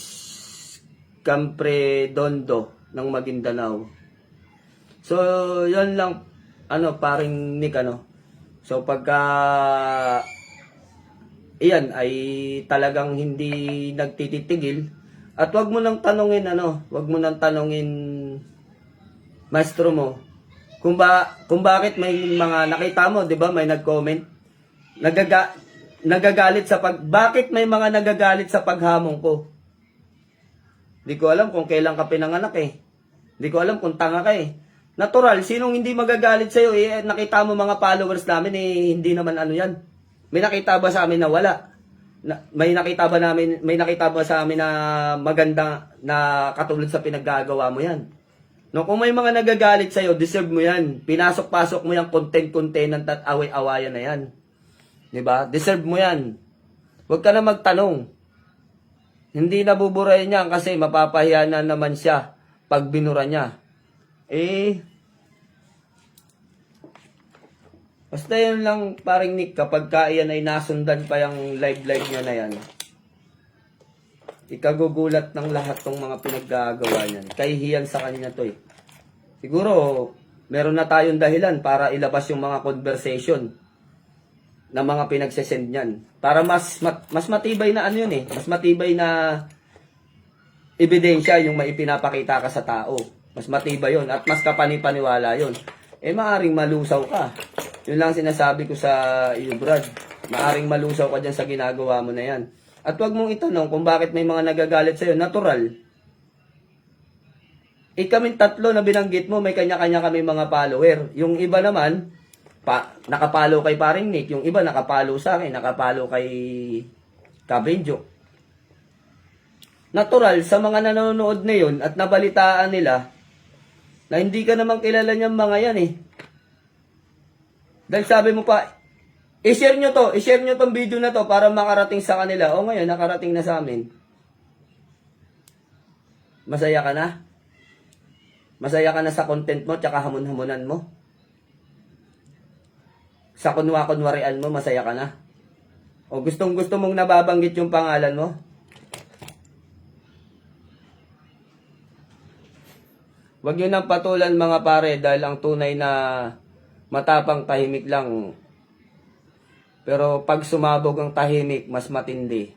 Campredondo ng Maguindanao. So, yun lang, paring Nick, So, pagka iyan ay talagang hindi nagtititigil, at wag mo nang tanungin, wag mo nang tanungin maestro mo, kung bakit may mga nakita mo, 'di ba? May nag-comment. Nagagalit bakit may mga nagagalit sa paghamon ko? Hindi ko alam kung kailan ka pinanganak Hindi ko alam kung tanga ka Natural, sinong hindi magagalit sa iyo nakita mo mga followers namin hindi naman yan. May nakita ba sa amin na wala? May nakita ba sa amin na maganda na katulad sa pinaggagawa mo yan? No, kung may mga nagagalit sa iyo, deserve mo yan. Pinasok-pasok mo yung content at away-awayan na yan. 'Di ba? Deserve mo yan. Huwag ka na magtanong. Hindi nabuburahin niya kasi mapapahiya na naman siya pag binura niya. Basta yun lang, paring Nick, kapag iyan ay nasundan pa yung live niya na yan, ikagugulat ng lahat ng mga pinaggagawa niyan. Kahihiyan sa kanya to Siguro, meron na tayong dahilan para ilabas yung mga conversation na mga pinagsesend niyan. Para mas matibay na yun Mas matibay na ebidensya yung maipinapakita ka sa tao. Mas matibay yun at mas kapanipaniwala yun. Maaring malusaw ka. Yun lang sinasabi ko sa iyo, Brad. Maaring malusaw ka dyan sa ginagawa mo na yan. At wag mong itanong kung bakit may mga nagagalit sa'yo. Natural. Kaming tatlo na binanggit mo, may kanya-kanya kami mga follower. Yung iba naman, nakapalo kay paring Nick. Yung iba nakapalo sa akin, nakapalo kay Kabenjo. Natural, sa mga nanonood na yun at nabalitaan nila, na hindi ka naman kilala niyang mga yan Dahil sabi mo pa, i-share nyo tong video na to para makarating sa kanila. O ngayon, nakarating na sa amin. Masaya ka na? Masaya ka na sa content mo, tsaka hamon-hamonan mo? Sa kunwa-kunwarian mo, masaya ka na? O gustong-gusto mong nababanggit yung pangalan mo? Huwag nyo nang patulan mga pare dahil ang tunay na matapang tahimik lang. Pero pag sumabog ang tahimik, mas matindi.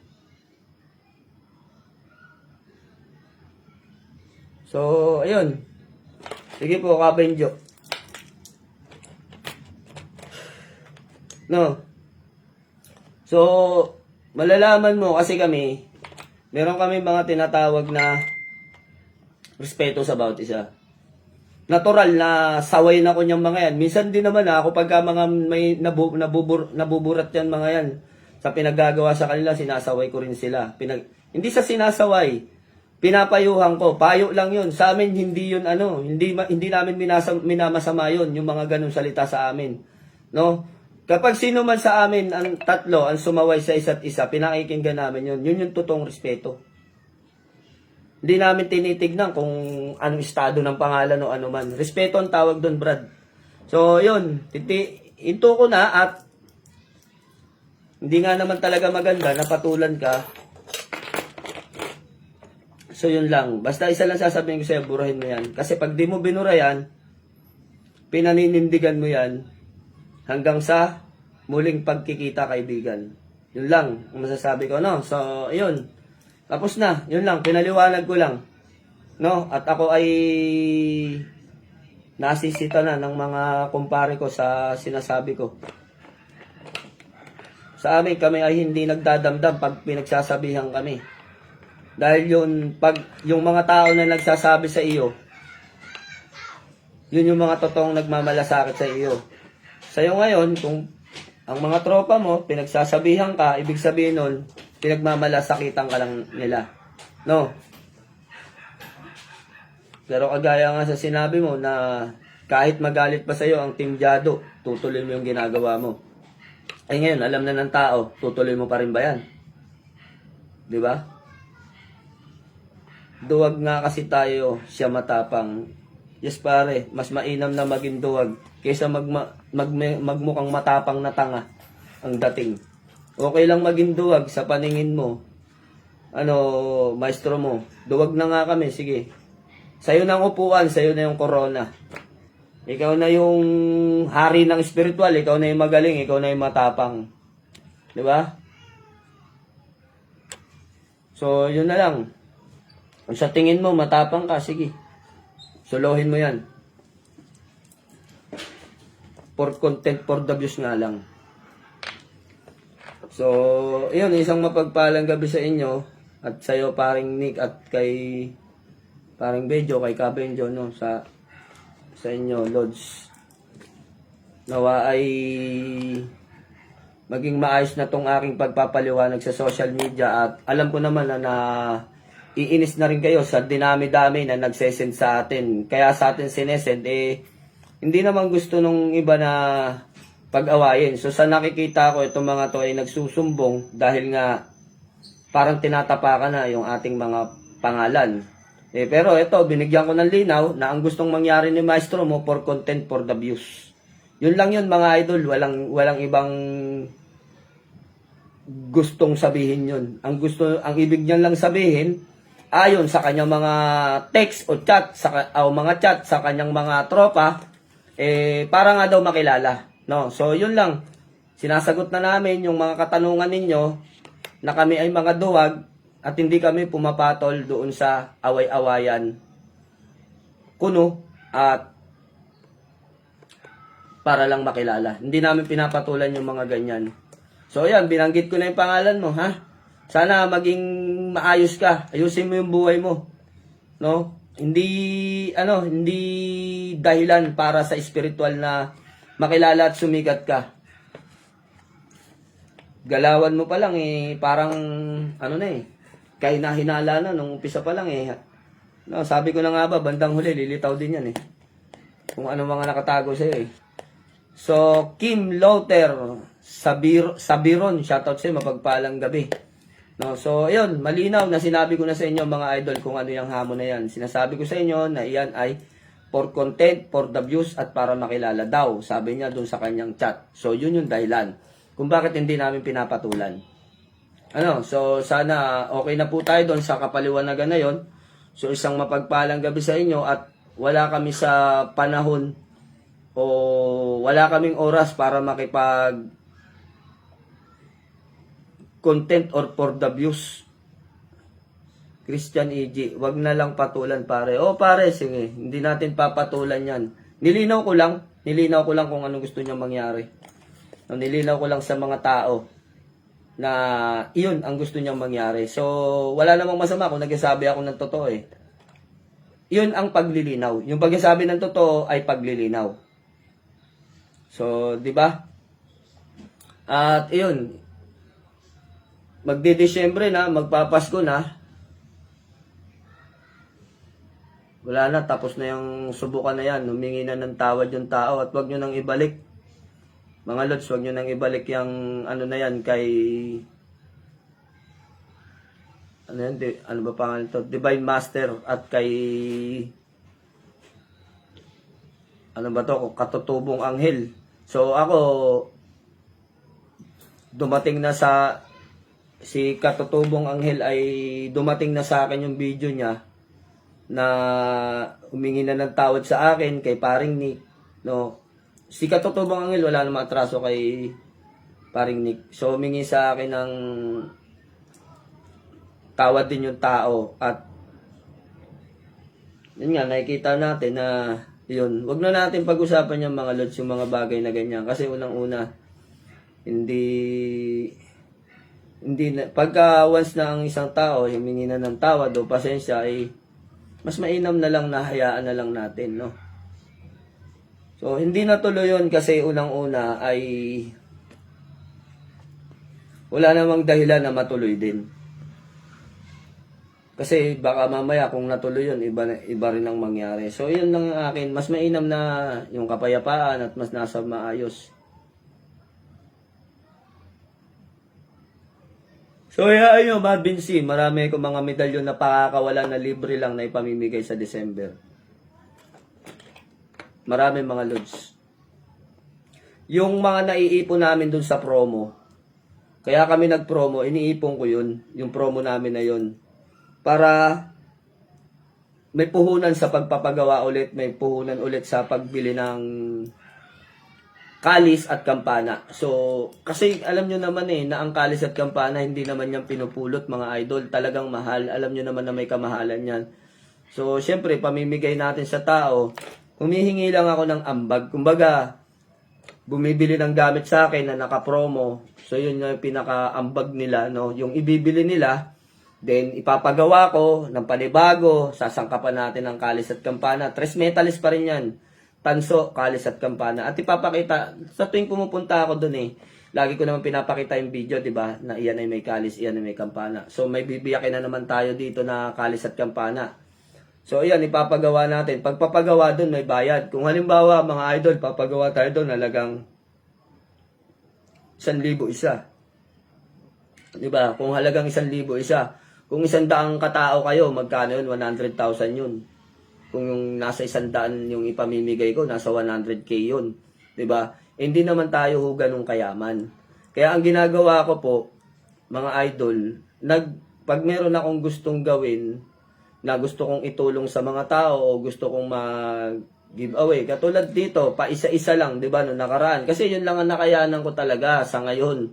So, ayun. Sige po, Kabenjo. No. So, malalaman mo kasi meron kami mga tinatawag na respeto sa bawat isa. Natural na saway na ko niyang mga yan. Minsan din naman ako pagka mga may nabuburat yan mga yan. Sa pinagagawa sa kanila, sinasaway ko rin sila. Hindi sa sinasaway, pinapayuhan ko. Payo lang yun. Sa amin, hindi yun hindi namin minamasama yun, yung mga ganung salita sa amin. No? Kapag sino man sa amin, ang tatlo, ang sumaway sa isa't isa, pinakikinggan namin yun. Yun yung totoong respeto. Hindi namin tinitignan kung anong estado ng pangalan o ano man. Respeto ang tawag doon, Brad. So, yun. Into ko na at hindi nga naman talaga maganda, napatulan ka. So, yun lang. Basta isa lang sasabihin ko sa'yo, burahin mo yan. Kasi pag di mo binura yan, pinaninindigan mo yan, hanggang sa muling pagkikita, kaibigan. Yun lang ang masasabi ko, no? So, yun. Tapos na, yun lang, pinaliwanag ko lang. No? At ako ay nasisita na ng mga kumpare ko sa sinasabi ko. Sa amin, kami ay hindi nagdadamdam pag pinagsasabihan kami. Dahil yun, pag yung mga tao na nagsasabi sa iyo, yun yung mga totoong nagmamalasakit sa iyo. Sa'yo ngayon, kung ang mga tropa mo, pinagsasabihan ka, ibig sabihin nun, pinagmamalasakitan ka lang nila. No? Pero kagaya nga sa sinabi mo na kahit magalit pa sa'yo ang Team Jado, tutuloy mo yung ginagawa mo. Ay ngayon, alam na ng tao, tutuloy mo pa rin ba yan? Di ba? Duwag nga kasi tayo, siya matapang. Yes pare, mas mainam na maging duwag kaysa magmukhang matapang na tanga ang dating. Okay lang maging duwag sa paningin mo. Maestro mo, duwag na nga kami, sige. Sa'yo na ang upuan, sa'yo na yung corona. Ikaw na yung hari ng spiritual, ikaw na yung magaling, ikaw na yung matapang. Di ba? So, yun na lang. Kung sa tingin mo, matapang ka, sige. Solohin mo yan. For content, for the views nga lang. So, yun, isang mapagpalang gabi sa inyo. At sa'yo, paring Nick, at kay paring Bejo, kay Kabenjo, no, sa inyo, Lods. Nawa ay maging maayos na tong aking pagpapaliwanag sa social media at alam ko naman na iinis na rin kayo sa dinami-dami na nagsesend sa atin. Kaya sa atin sinesend, hindi naman gusto nung iba na pag-awayin. So sa nakikita ko, itong mga to ay nagsusumbong dahil nga parang tinatapakan na yung ating mga pangalan. Pero ito, binigyan ko ng linaw na ang gustong mangyari ni Maestro mo for content, for the views. Yun lang yun mga idol, walang ibang gustong sabihin yun. Ang ibig niyan lang sabihin, ayon sa kanyang mga text o chat, mga chat sa kanyang mga tropa, para nga daw makilala. No? So yun lang, sinasagot na namin yung mga katanungan ninyo na kami ay mga duwag, at hindi kami pumapatol doon sa away-awayan kuno at para lang makilala. Hindi namin pinapatulan yung mga ganyan. So yan, binanggit ko na yung pangalan mo, ha? Sana maging maayos ka. Ayusin mo yung buhay mo. No? Hindi dahilan para sa spiritual na makilala at sumikat ka. Galawan mo pa lang parang hinala na nung umpisa pa lang No, sabi ko na nga ba, bandang huli, lilitaw din yan kung ano mga nakatago sa'yo So, Kim Lauter, Sabiron, shoutout sa'yo, mapagpalang gabi. No, so, ayun, malinaw na sinabi ko na sa inyo mga idol kung ano yung hamon na yan. Sinasabi ko sa inyo na iyan ay for content, for the views, at para makilala daw. Sabi niya dun sa kanyang chat. So, yun yung dahilan kung bakit hindi namin pinapatulan. So sana okay na po tayo doon sa kapaliwanagan na yon. So isang mapagpalang gabi sa inyo at wala kami sa panahon o wala kaming oras para makipag content or for the views. Christian EG, wag na lang patulan pare. Pare, sige, hindi natin papatulan yan. Nilinaw ko lang kung anong gusto niya mangyari. Nilinaw ko lang sa mga tao na iyon ang gusto niyang mangyari. So, wala namang masama kung nagsasabi ako ng totoo Iyon ang paglilinaw. Yung pagsasabi ng totoo ay paglilinaw. So, di ba? At iyon, magdi-Disyembre na, magpapasko na. Wala na, tapos na yung subukan na yan. Humingi na ng tawad yung tao at wag nyo nang ibalik. Mga lods, huwag nyo nang ibalik yung na yan kay ano ba pangalan to? Divine Master at kay Katutubong Anghel. So ako dumating na si Katutubong Anghel ay dumating na sa akin yung video niya na humingi na ng tawad sa akin kay paring Nick, no? Si Katutubong Anghel, wala namang atraso kay paring Nick. So, humingi sa akin ng tawad din yung tao. At, yun nga, nakikita natin na Yun, wag na natin pag-usapan yung mga lods, yung mga bagay na ganyan. Kasi unang-una, hindi na, pagka once na ang isang tao, humingi na ng tawad o pasensya, ay mas mainam na lang na hayaan na lang natin, no? So, hindi natuloy yun kasi unang-una ay wala namang dahilan na matuloy din. Kasi baka mamaya kung natuloy yun, iba rin ang mangyari. So, yun lang ang akin. Mas mainam na yung kapayapaan at mas nasa maayos. So, hayaan nyo, Marvin C. Marami akong mga medalyon na pakakawala na libre lang na ipamimigay sa December. Marami mga lods. Yung mga naiipon namin dun sa promo, kaya kami nag-promo, iniipon ko yun, yung promo namin na yun. Para may puhunan sa pagpapagawa ulit, may puhunan ulit sa pagbili ng kalis at kampana. So, kasi alam nyo naman na ang kalis at kampana, hindi naman yan pinupulot mga idol. Talagang mahal. Alam nyo naman na may kamahalan yan. So, syempre, pamimigay natin sa tao. Humihingi lang ako ng ambag. Kumbaga, bumibili ng gamit sa akin na naka-promo. So, yun yung pinaka-ambag nila, no? Yung ibibili nila, then ipapagawa ko ng panibago, sasangkapan natin ng kalis at kampana. Tres metals pa rin yan. Tanso, kalis at kampana. At ipapakita, sa tuwing pumupunta ako dun lagi ko naman pinapakita yung video, di ba? Na iyan ay may kalis, iyan ay may kampana. So, may bibiyakin na naman tayo dito na kalis at kampana. So, ayan, ipapagawa natin. Pagpapagawa dun, may bayad. Kung halimbawa, mga idol, papagawa tayo dun, halagang 1,000 isa. Di ba? Kung halagang 1,000 isa. Kung 100 katao kayo, magkano yun? 100,000 yun. Kung yung nasa 100 yung ipamimigay ko, nasa 100k yun. 'Di ba? Hindi naman tayo huga ng kayaman. Kaya ang ginagawa ko po, mga idol, pag meron akong gustong gawin, na gusto kong itulong sa mga tao o gusto kong mag-giveaway, katulad dito, pa isa-isa lang, 'di ba, no nakaraan. Kasi yun lang ang nakayanan ko talaga sa ngayon.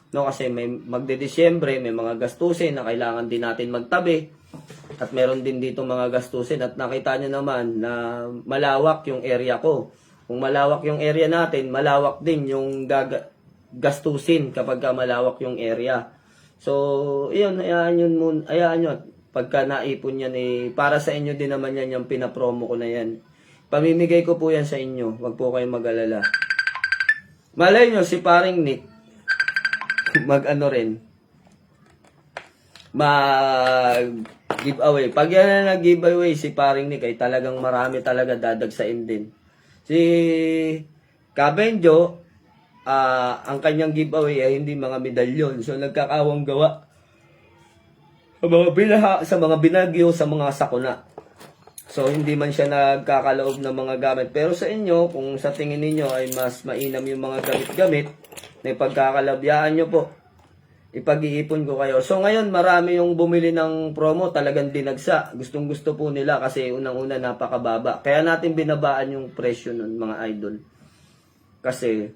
No, kasi may magde-Disyembre, may mga gastusin na kailangan din natin magtabi. At meron din dito mga gastusin at nakita nyo naman na malawak yung area ko. Kung malawak yung area natin, malawak din yung gastusin kapag malawak yung area. So, yun, hayaan nyo. Pagka naipon yan, para sa inyo din naman yan yung pinapromo ko na yan. Pamimigay ko po yan sa inyo. Huwag po kayong mag-alala. Malay nyo, si paring Nick, giveaway. Pag yan na nag-giveaway, si paring Nick ay talagang marami talaga dadagsain din. Si Kabenjo, ang kanyang giveaway ay hindi mga medalyon. So, nagkakawang gawa sa mga binagyo, sa mga sakuna. So, hindi man siya nagkakaloob ng mga gamit. Pero sa inyo, kung sa tingin ninyo ay mas mainam yung mga gamit-gamit, na pagkakalabyaan nyo po, ipag-iipon ko kayo. So ngayon, marami yung bumili ng promo, talagang dinagsa. Gustong-gusto po nila kasi unang-una napakababa. Kaya natin binabaan yung presyo nun, mga idol. Kasi,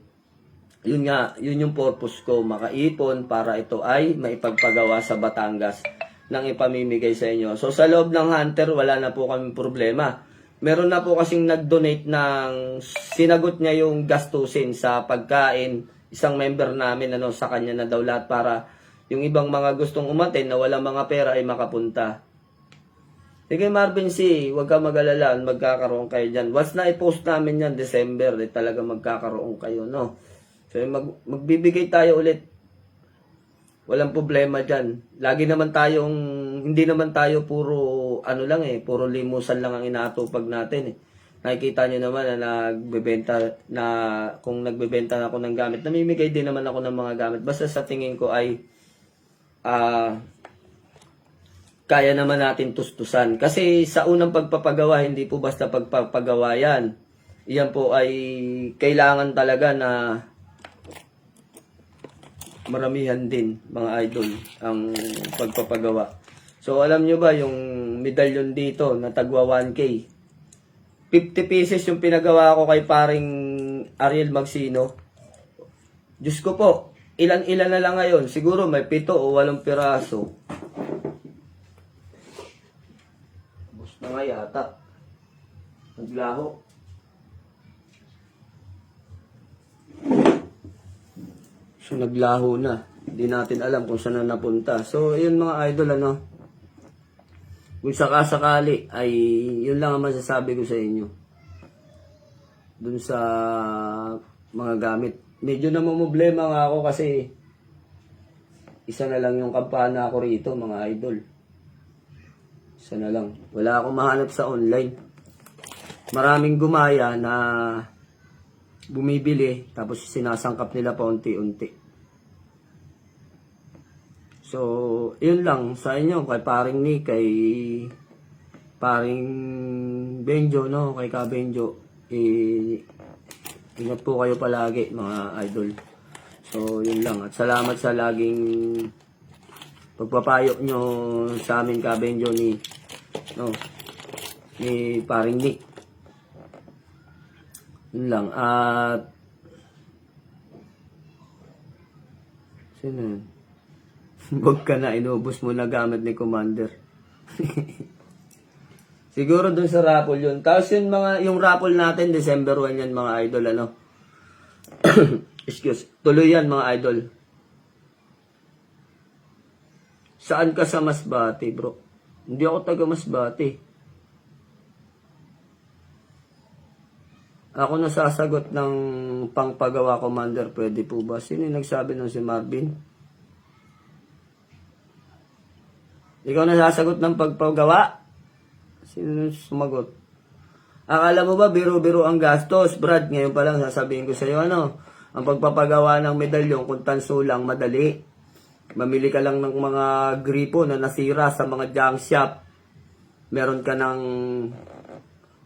yun yung purpose ko, makaipon para ito ay maipagpagawa sa Batangas nang ipamimigay sa inyo. So sa loob ng Hunter, wala na po kaming problema. Meron na po kasing nag-donate ng, sinagot niya yung gastusin sa pagkain, isang member namin sa kanya na daw lahat para yung ibang mga gustong umaten na walang mga pera ay makapunta. Sige Marvin C, huwag ka mag-alala, magkakaroon kayo dyan. Once na i-post namin yan, December, talaga magkakaroon kayo, no? So magbibigay tayo ulit. Walang problema dyan. Lagi naman tayong, hindi naman tayo puro, puro limusan lang ang inaatupag natin Nakikita nyo naman na kung nagbebenta ako ng gamit, namimigay din naman ako ng mga gamit. Basta sa tingin ko ay kaya naman natin tustusan. Kasi sa unang pagpapagawa, hindi po basta pagpapagawa yan. Iyan po ay kailangan talaga na maramihan din, mga idol, ang pagpapagawa. So alam nyo ba yung medalyon dito na tagwa 1K? 50 pieces yung pinagawa ko kay paring Ariel Magsino. Diyos ko po, ilan-ilan na lang ngayon. Siguro may 7 o 8 piraso. Bus na nga yata. Naglaho. So, naglaho na. Hindi natin alam kung saan na napunta. So, yun mga idol, ano. Kung sakasakali, ay yun lang ang masasabi ko sa inyo. Dun sa mga gamit. Medyo namumblema nga ako kasi isa na lang yung kampana ko rito, mga idol. Isa na lang. Wala akong mahanap sa online. Maraming gumaya na bumibili tapos sinasangkap nila pa unti-unti. So, yun lang sa inyo, kay paring Nick, kay paring Benjo, no? Kay Ka Benjo. Ingat po kayo palagi, mga idol. So, yun lang. At salamat sa laging pagpapayo nyo sa amin, Ka Benjo, ni paring Nick. Yun lang. At sino yun? Huwag ka na, inubos mo na gamit ni Commander. Siguro dun sa raffle yun. Tapos yung raffle natin, December 1 yan mga idol, ano? Excuse. Tuloy yan mga idol. Saan ka sa Masbate, bro? Hindi ako taga Masbate. Ako nasasagot ng pangpagawa, Commander. Pwede po ba? Sino yung nagsabi nun, si Marvin? Ikaw nasasagot ng pagpagawa? Sino sumagot? Akala mo ba biro-biro ang gastos? Brad, ngayon pa lang sasabihin ko sa iyo, ano? Ang pagpapagawa ng medalyon, kung tanso lang, madali. Mamili ka lang ng mga gripo na nasira sa mga junk shop. Meron ka ng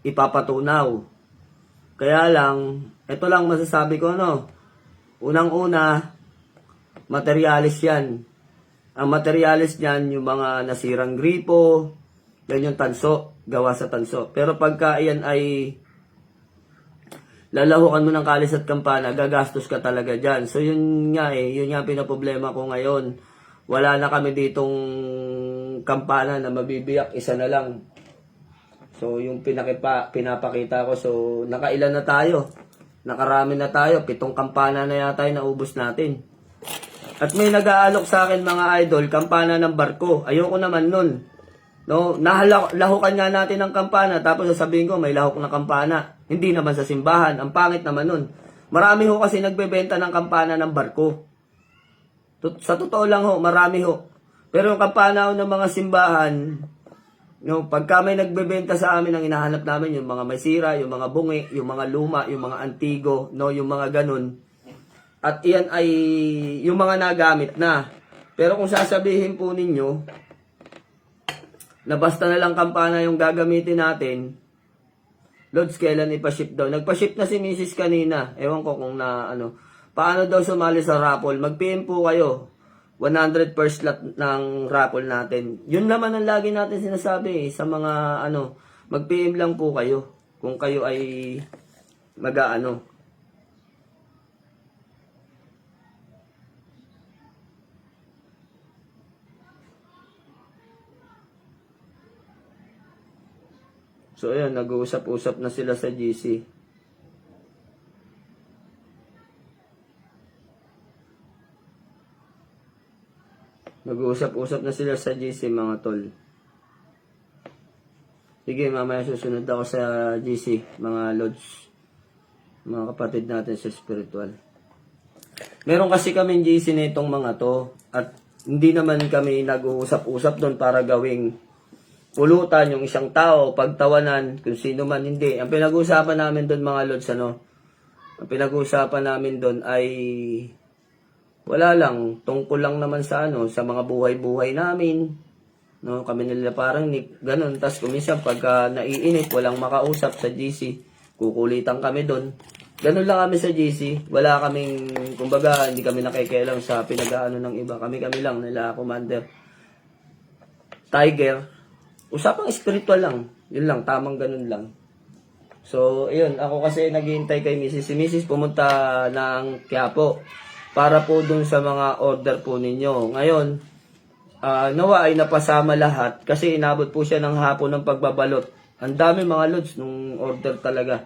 ipapatunaw. Kaya lang, ito lang masasabi ko, ano? Unang-una, materialis yan. Ang materialis niyan, yung mga nasirang gripo, yan yung tanso, gawa sa tanso. Pero pagka yan ay lalahukan mo ng kalis at kampana, gagastos ka talaga dyan. So yun nga yun nga pinaproblema ko ngayon. Wala na kami ditong kampana na mabibiyak, isa na lang. So yung pinapakita ko, so nakailan na tayo? Nakarami na tayo, 7 kampana na yata yung naubos natin. At may nag-aalok sa akin mga idol, kampana ng barko. Ayoko naman nun. No, lahukan nga natin ng kampana, tapos sasabihin ko may lahok na kampana. Hindi naman sa simbahan, ang pangit naman nun. Marami ho kasi nagbebenta ng kampana ng barko. Sa totoo lang ho, marami ho. Pero yung kampana ho ng mga simbahan, no, pagka may nagbebenta sa amin, ang hinahanap namin yung mga may sira, yung mga bungi, yung mga luma, yung mga antigo, no, yung mga ganun. At iyan ay yung mga nagamit na. Pero kung sasabihin po ninyo na basta na lang kampana yung gagamitin natin, Lods, kailan ipaship daw? Nagpaship na si Mrs. kanina. Ewan ko kung na ano. Paano daw sumali sa raffle? Mag-PM po kayo. 100 per slot ng raffle natin. Yun naman ang lagi natin sinasabi sa mga ano. Mag-PM lang po kayo. Kung kayo ay mag-ano. So, ayan, nag-uusap-usap na sila sa GC. Nag-uusap-usap na sila sa GC, mga tol. Sige, mamaya susunod ako sa GC, mga lods. Mga kapatid natin sa spiritual. Meron kasi kaming GC na itong mga to. At hindi naman kami nag-uusap-usap doon para gawing pulutan yung isang tao, pagtawanan, kung sino man, hindi. Ang pinag-uusapan namin doon mga lods, ano? Ang pinag-uusapan namin doon ay wala lang, tungkol lang naman sa ano, sa mga buhay-buhay namin. No, kami nila parang ganun. Tapos kuminsan pagka naiinip, walang makausap sa GC, kukulitan kami doon. Ganun lang kami sa GC. Wala kaming, kumbaga, hindi kami nakikialam sa pinag-aano ng iba. Kami-kami lang nila, Commander Tiger. Usapang spiritual lang. Yun lang, tamang ganun lang. So, yun. Ako kasi naghihintay kay Mrs. Si Mrs. pumunta ng Quiapo para po dun sa mga order po ninyo. Ngayon, nawa ay napasama lahat kasi inabot po siya ng hapon ng pagbabalot. Ang dami mga lods nung order talaga.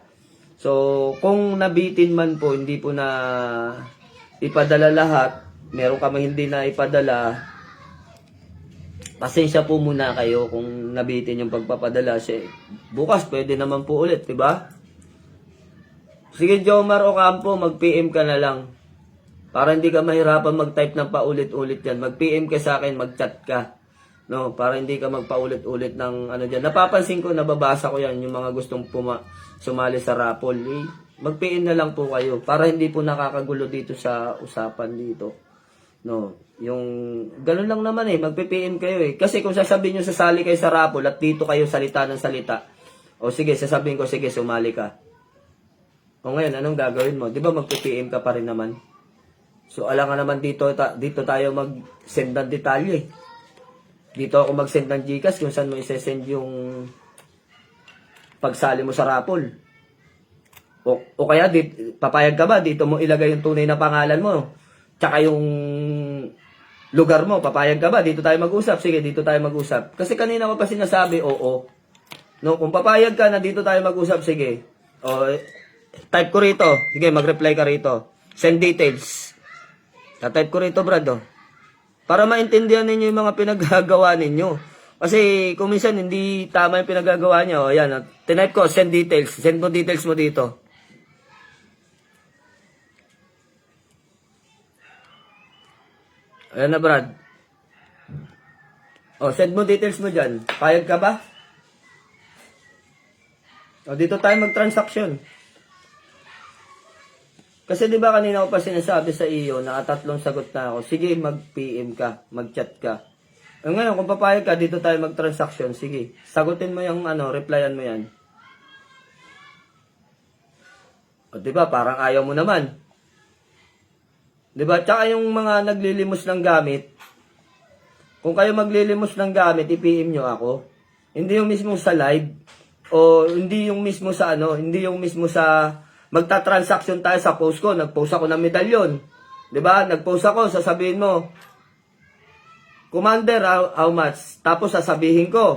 So, kung nabitin man po, hindi po na ipadala lahat, meron kami hindi na ipadala, pasensya po muna kayo kung nabitin yung pagpapadala. Bukas pwede naman po ulit, di ba? Sige, Jomar Ocampo, mag-PM ka na lang. Para hindi ka mahirapan mag-type ng paulit-ulit yan. Mag-PM ka sa akin, mag-chat ka. No, para hindi ka magpaulit-ulit ng ano dyan. Napapansin ko, nababasa ko yan, yung mga gustong sumali sa raffle. Mag-PM na lang po kayo para hindi po nakakagulo dito sa usapan dito. No, yung ganun lang naman mag-PM kayo Kasi kung sasabihin nyo sasali kayo sa raffle at dito kayo salita ng salita, o sige, sasabihin ko, sige, sumali ka. O ngayon, anong gagawin mo? Di ba mag-PM ka pa rin naman? So, alam nga naman dito tayo mag-send ng detalye. Dito ako mag-send ng GCash kung saan mo isesend yung pagsali mo sa raffle. O kaya, papayag ka ba? Dito mo ilagay yung tunay na pangalan mo. Tsaka yung lugar mo, papayag ka ba? Dito tayo mag-usap. Sige, dito tayo mag-usap. Kasi kanina ko pa sinasabi, oo. No, kung papayag ka na dito tayo mag-usap, sige. O, type ko rito. Sige, mag-reply ka rito. Send details. Type ko rito, Brad, para maintindihan ninyo yung mga pinaggagawa ninyo. Kasi kung minsan hindi tama yung pinaggagawa nyo, ayan, tinype ko, send details. Send mo details mo dito. Ayan na, Brad. O, send mo details mo dyan. Payag ka ba? O, dito tayo mag-transaction. Kasi di ba kanina ko pa sinasabi sa iyo na 3 sagot na ako. Sige, mag-PM ka, mag-chat ka. Ngayon, kung papayag ka, dito tayo mag-transaction. Sige, sagutin mo yung replyan mo yan. O di ba, parang ayaw mo naman. Di ba? Tsaka yung mga naglilimos ng gamit, kung kayo maglilimos ng gamit, i-PM nyo ako. Hindi yung mismo sa live, o hindi yung mismo sa hindi yung mismo sa magta-transaction tayo sa post ko. Nag-post ako ng medalyon. 'Di ba? Nag-post ako, sasabihin mo, Commander, how much? Tapos sasabihin ko.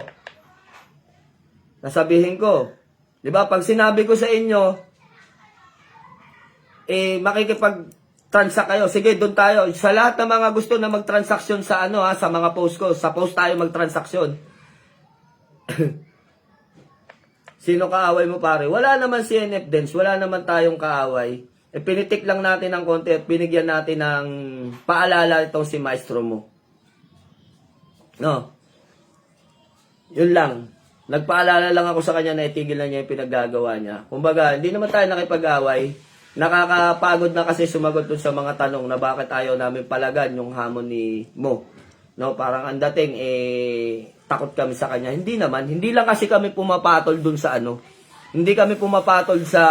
'Di ba? Pag sinabi ko sa inyo, makikipag-transact kayo. Sige, doon tayo. Sa lahat ng mga gusto na mag-transaction sa sa mga post ko, sa post tayo mag-transaction. Sino kaaway mo, pare? Wala naman si NF Dance, wala naman tayong kaaway. Pinitik lang natin ng konti at binigyan natin ng paalala itong si maestro mo. No? Yun lang. Nagpaalala lang ako sa kanya na itigil na niya yung pinaggagawa niya. Kumbaga, hindi naman tayo nakipag-away. Nakakapagod na kasi sumagot dun sa mga tanong na bakit ayaw namin palagan yung hamon ni Mo. No, parang ang dating takot kami sa kanya. Hindi naman, hindi lang kasi kami pumapatol dun sa Hindi kami pumapatol sa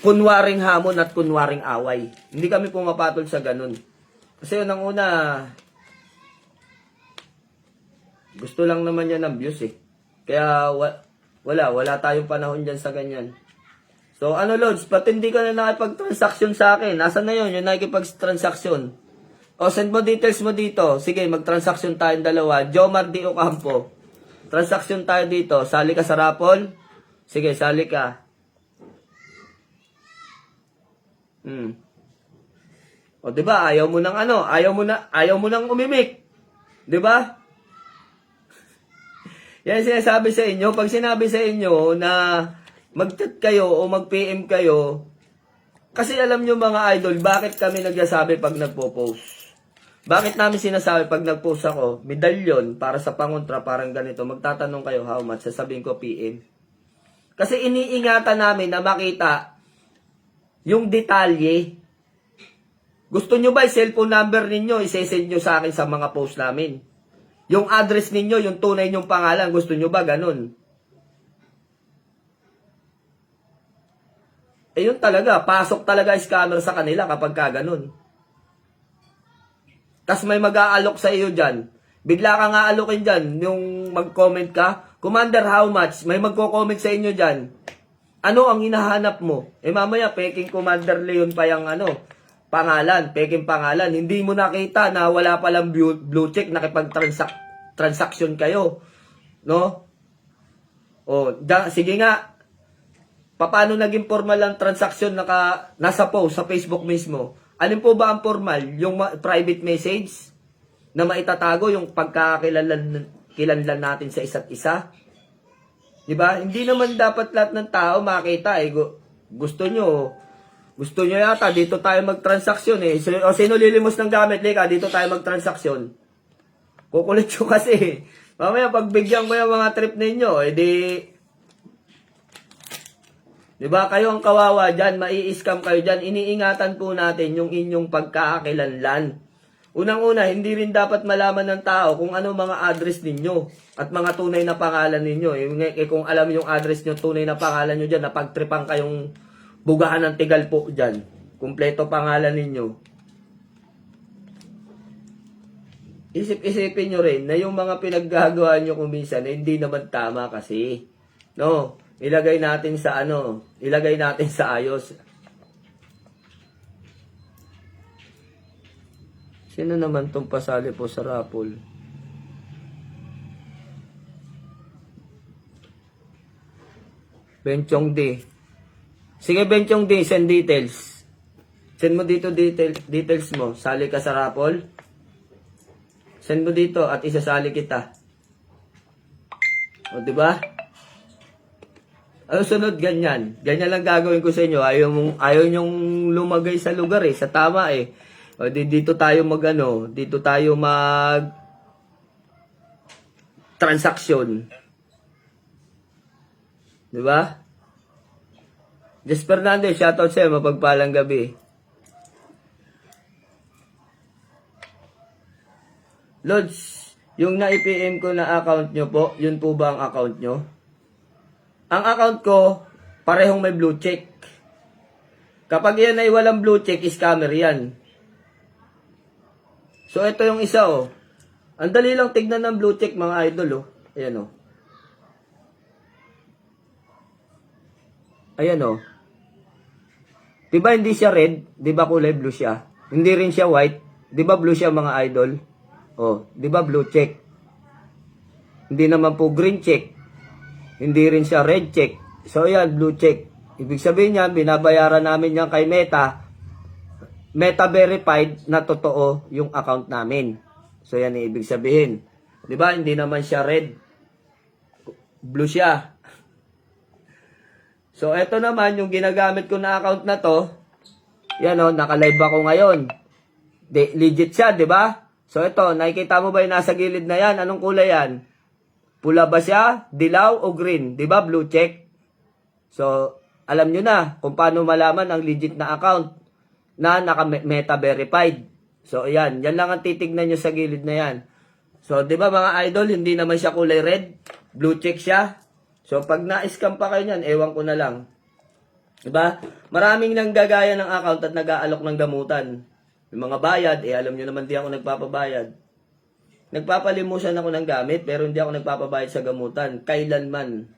kunwaring hamon at kunwaring away. Hindi kami pumapatol sa ganun. Kasi unang-una, gusto lang naman niya ng views Kaya wala tayong panahon dyan sa ganyan. So Lods, ba't hindi ka na nakipag-transaction sa akin? Nasaan na yun, yung nakipag-transaction? O, send mo details mo dito. Sige, mag-transaction tayong dalawa. Jomar D. Ocampo. Transaction tayo dito. Sali ka sa raffle? Sige, sali ka. O, diba? Ayaw mo nang ayaw mo nang umimik. Diba? Yan sinasabi sa inyo. Pag sinabi sa inyo na mag-chat kayo o mag-PM kayo, kasi alam nyo mga idol, bakit kami nagsasabi pag nagpo-post? Bakit namin sinasabi pag nag-post ako, medalyon para sa pangontra, parang ganito, magtatanong kayo how much, sasabihin ko PM. Kasi iniingatan namin na makita yung detalye. Gusto nyo ba yung cellphone number ninyo, isesend nyo sa akin sa mga post namin? Yung address ninyo, yung tunay nyong pangalan, gusto nyo ba ganun? Yun talaga, pasok talaga scammer sa kanila kapag ka ganun. Tas may mag-aalok sa iyo dyan. Bigla kang aalokin dyan, yung mag-comment ka, Commander, how much? May magko-comment sa inyo dyan. Ano ang hinahanap mo? Mamaya, peking Commander Leon pa yung pangalan, peking pangalan. Hindi mo nakita na wala palang blue check, nakipag-transaction kayo. No? O, sige nga, paano naging formal ang transaksyon nasa post sa Facebook mismo? Alin po ba ang formal? Yung private message na maitatago, yung pagkakakilanlan natin sa isa't isa? Diba? Hindi naman dapat lahat ng tao makita eh. Gusto nyo yata, dito tayo magtransaksyon eh. O sino lilimos ng gamit, Lika, dito tayo magtransaksyon. Kukulit nyo kasi. Mamaya, pagbigyan ko yung mga trip ninyo, diba, kayo ang kawawa dyan, mai-scam kayo dyan. Iniingatan po natin yung inyong pagkakakilanlan. Unang-una, hindi rin dapat malaman ng tao kung ano mga address ninyo at mga tunay na pangalan ninyo. Kung alam yung address nyo, tunay na pangalan nyo dyan, napagtripan kayong bugahan ng tigal po dyan. Kumpleto pangalan ninyo. Isip-isipin nyo rin na yung mga pinaggagawa nyo kung minsan, hindi naman tama kasi. No? Ilagay natin sa ayos. Sino naman tong pasali po sa raffle? Benchong D. Sige, Benchong D, send details. Send mo dito details mo. Sali ka sa raffle. Send mo dito at isasali kita. O, diba? Ano sunod? Ganyan. Ganyan lang gagawin ko sa inyo. Ayaw nyong lumagay sa lugar eh. Sa tama eh. O, dito tayo dito tayo transaksyon. Di ba? Jess Fernandez, shoutout sa'yo, mapagpalang gabi. Lods, yung na-IPM ko na account nyo po, yun po ba ang account nyo? Ang account ko, parehong may blue check. Kapag yan ay walang blue check, scammer yan. So, ito yung isa, oh. Ang dali lang tignan ng blue check, mga idol, oh. Ayan, oh. Ayan, oh. Diba hindi siya red? Diba kulay blue siya? Hindi rin siya white? Diba blue siya, mga idol? Oh, diba blue check? Hindi naman po green check. Hindi rin siya red check. So, ayan, blue check. Ibig sabihin niyan, binabayaran namin yan kay Meta. Meta verified na totoo yung account namin. So, yan ibig sabihin. Diba? Hindi naman siya red. Blue siya. So, eto naman, yung ginagamit ko na account na to. Yan o, naka-live ako ngayon. Legit siya, diba? So, eto, nakikita mo ba yung nasa gilid na yan? Anong kulay yan? Pula ba siya? Dilaw o green? Diba? Blue check. So, alam nyo na kung paano malaman ang legit na account na naka-meta verified. So, ayan. Yan lang ang titignan nyo sa gilid na yan. So, di ba mga idol, hindi naman siya kulay red. Blue check siya. So, pag na-scam pa kayo niyan, ewan ko na lang. Di ba? Maraming nanggagaya ng account at nag-aalok ng gamutan. Yung mga bayad, alam nyo naman di ako nagpapabayad. Nagpapalimusan ako ng gamit, pero hindi ako nagpapabayad sa gamutan. Kailanman.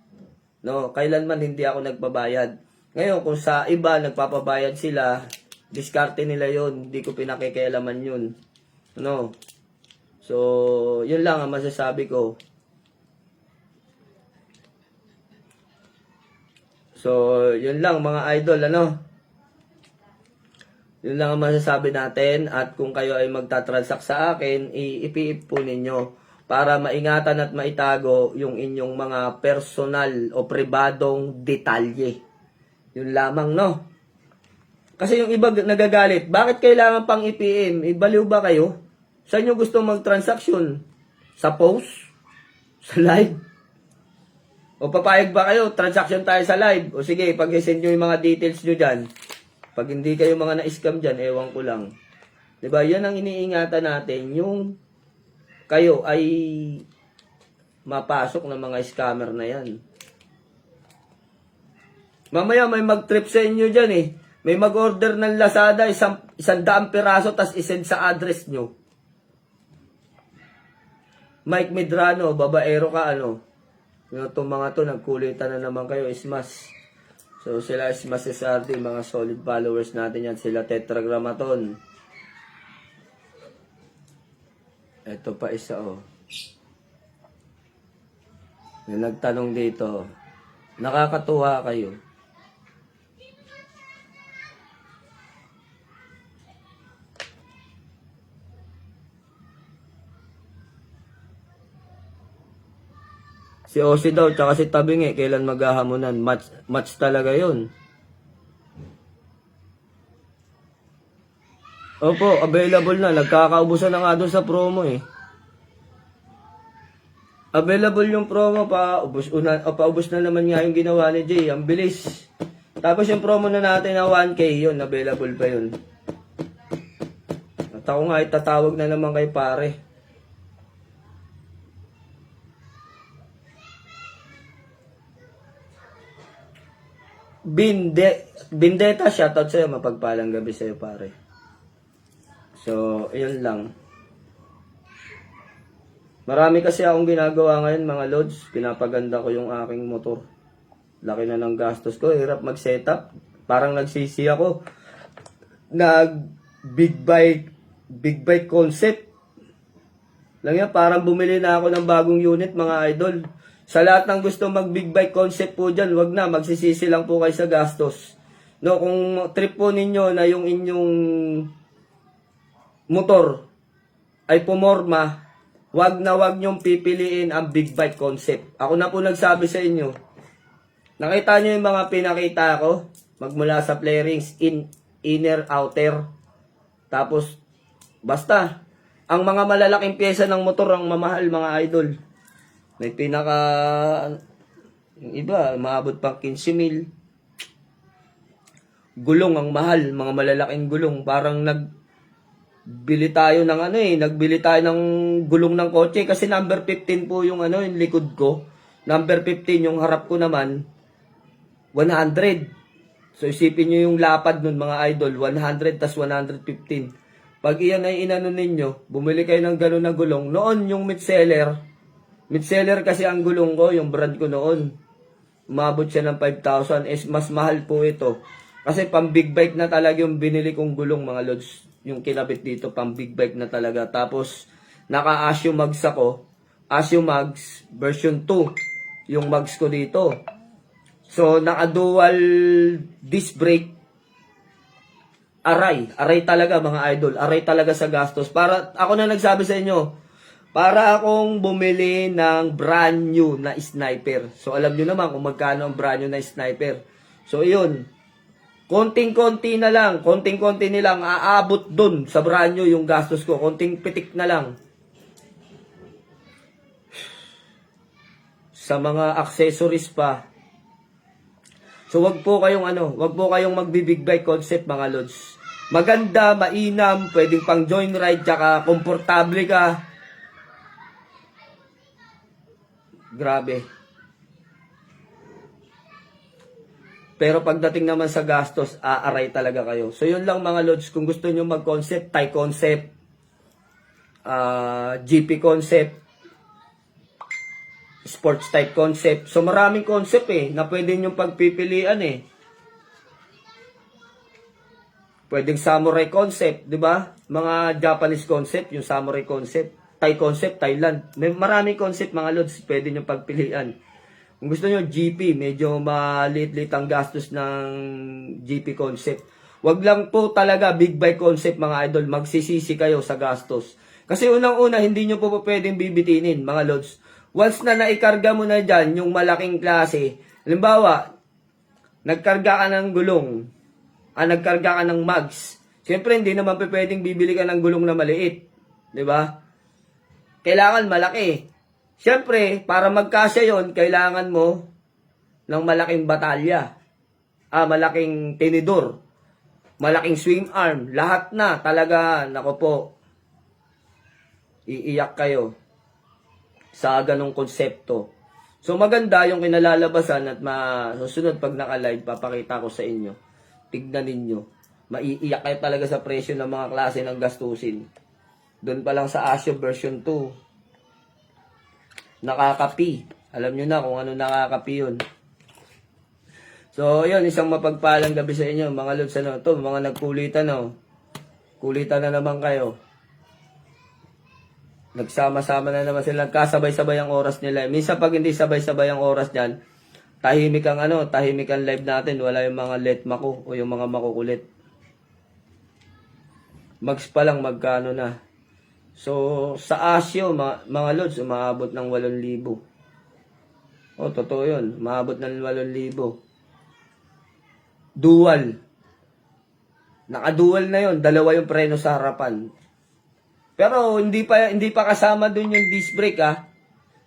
No? Kailanman hindi ako nagpabayad. Ngayon, kung sa iba, nagpapabayad sila, diskarte nila yon, hindi ko pinakikialaman yun. No? So, yun lang ang masasabi ko. So, yun lang mga idol, Yun lang ang masasabi natin. At kung kayo ay magtatransact sa akin, i-PF po ninyo para maingatan at maitago yung inyong mga personal o pribadong detalye. Yun lamang, no? Kasi yung iba nagagalit, bakit kailangan pang i-PM? Ibaliw ba kayo? Saan nyo gusto mag-transaction? Sa post? Sa live? O papayag ba kayo? Transaction tayo sa live? O sige, pag-send nyo yung mga details nyo dyan. Pag hindi kayo mga na-scam dyan, ewan ko lang. Diba? Yan ang iniingatan natin. Yung kayo ay mapasok ng mga scammer na yan. Mamaya may mag-trip sa inyo dyan eh. May mag-order ng Lazada, 100 piraso, tas isend sa address nyo. Mike Medrano, babaero ka, Itong mga to, nagkulitan na naman kayo, Ismas. So, sila Ismas SRD, mga solid followers natin yan. Sila Tetragrammaton. Ito pa isa, May nagtanong dito, nakakatuwa kayo. Si Osi daw, tsaka si Tabingi, kailan maghahamunan? Match talaga yun. Opo, available na. Nagkakaubusan na nga doon sa promo eh. Available yung promo pa. Paubos na naman nga yung ginawa ni Jay. Ang bilis. Tapos yung promo na natin na 1K, yun. Available pa yun. At ako nga itatawag na naman kay pare. Bindeta, shoutout sa'yo. Mapagpalang gabi sa'yo, pare. So, yun lang. Marami kasi akong ginagawa ngayon, mga lods. Pinapaganda ko yung aking motor. Laki na ng gastos ko. Hirap mag-setup. Parang nagsisi ako. Big bike concept. Lang yan, parang bumili na ako ng bagong unit, mga idol. Sa lahat ng gusto mag big bike concept po dyan, wag na, magsisisi lang po kayo sa gastos. No, kung trip po ninyo na yung inyong motor ay pumorma, wag na wag nyong pipiliin ang big bike concept. Ako na po nagsabi sa inyo. Nakita nyo yung mga pinakita ko? Magmula sa flarings, inner, outer. Tapos, basta, ang mga malalaking pyesa ng motor ang mamahal, mga idol. May yung iba, maabot pang 15,000. Gulong ang mahal, mga malalaking gulong. Parang nagbili tayo ng gulong ng kotse kasi number 15 po yung yung likod ko. Number 15 yung harap ko naman 100. So isipin niyo yung lapad nun, mga idol, 100 tas 115. Pag iyan ay inano ninyo, bumili kayo ng gano'n na gulong. Noon yung Midseller kasi ang gulong ko, yung brand ko noon. Umabot siya ng 5,000. Mas mahal po ito. Kasi pang big bike na talaga yung binili kong gulong, mga lods. Yung kinabit dito, pang big bike na talaga. Tapos, naka-Asio Mags ako. Asio Mags version 2. Yung mags ko dito. So, naka-dual disc brake. Aray talaga, mga idol. Aray talaga sa gastos. Para, ako na nagsabi sa inyo, para akong bumili ng brand new na sniper. So, alam nyo naman kung magkano ang brand new na sniper. So, yun. Konting-konti na lang. Konting-konti nilang aabot dun sa brand new yung gastos ko. Konting pitik na lang. Sa mga accessories pa. So, wag po kayong magbi-big bike concept, mga lods. Maganda, mainam, pwedeng pang join ride, tsaka komportable ka. Grabe. Pero pagdating naman sa gastos, aaray talaga kayo. So yun lang, mga lods, kung gusto nyo mag-concept, Thai concept, GP concept, sports type concept. So maraming concept na pwede nyo pagpipilian Pwedeng samurai concept, di ba? Mga Japanese concept, yung samurai concept. Thai concept, Thailand. May maraming concept, mga lods, pwede nyo pagpilian. Kung gusto nyo GP, medyo maliit-liit ang gastos ng GP concept. Wag lang po talaga big bike concept, mga idol. Magsisisi kayo sa gastos. Kasi unang-una, hindi nyo po pwedeng bibitinin, mga lods. Once na naikarga mo na dyan, yung malaking klase, halimbawa, nagkarga ka ng gulong, nagkarga ka ng mags. Siyempre, hindi naman pwedeng bibili ka ng gulong na maliit. Diba? Kailangan malaki. Siyempre, para magkasya yon, kailangan mo ng malaking batalya. Malaking tinidor. Malaking swing arm. Lahat na talaga, nako po, iiyak kayo sa ganong konsepto. So maganda yung kinalalabasan at masusunod pag naka-live, papakita ko sa inyo. Tignan ninyo. Maiiyak kayo talaga sa presyo ng mga klase ng gastusin. Doon pa lang sa Asio version 2. Nakakapi. Alam nyo na kung ano nakakapi yun. So, yun. Isang mapagpalang gabi sa inyo. Mga lods, mga nagkulitan, Kulitan na naman kayo. Nagsama-sama na naman sila. Kasabay-sabay ang oras nila. Minsan pag hindi sabay-sabay ang oras dyan, tahimik ang live natin. Wala yung mga letmako o yung mga makukulit. Mags pa lang magkano na. So, sa Asio, mga lods, umaabot ng 8,000. Oh, totoo yun. Maabot ng 8,000. Dual. Naka-dual na yun. Dalawa yung preno sa harapan. Pero hindi pa kasama dun yung disc brake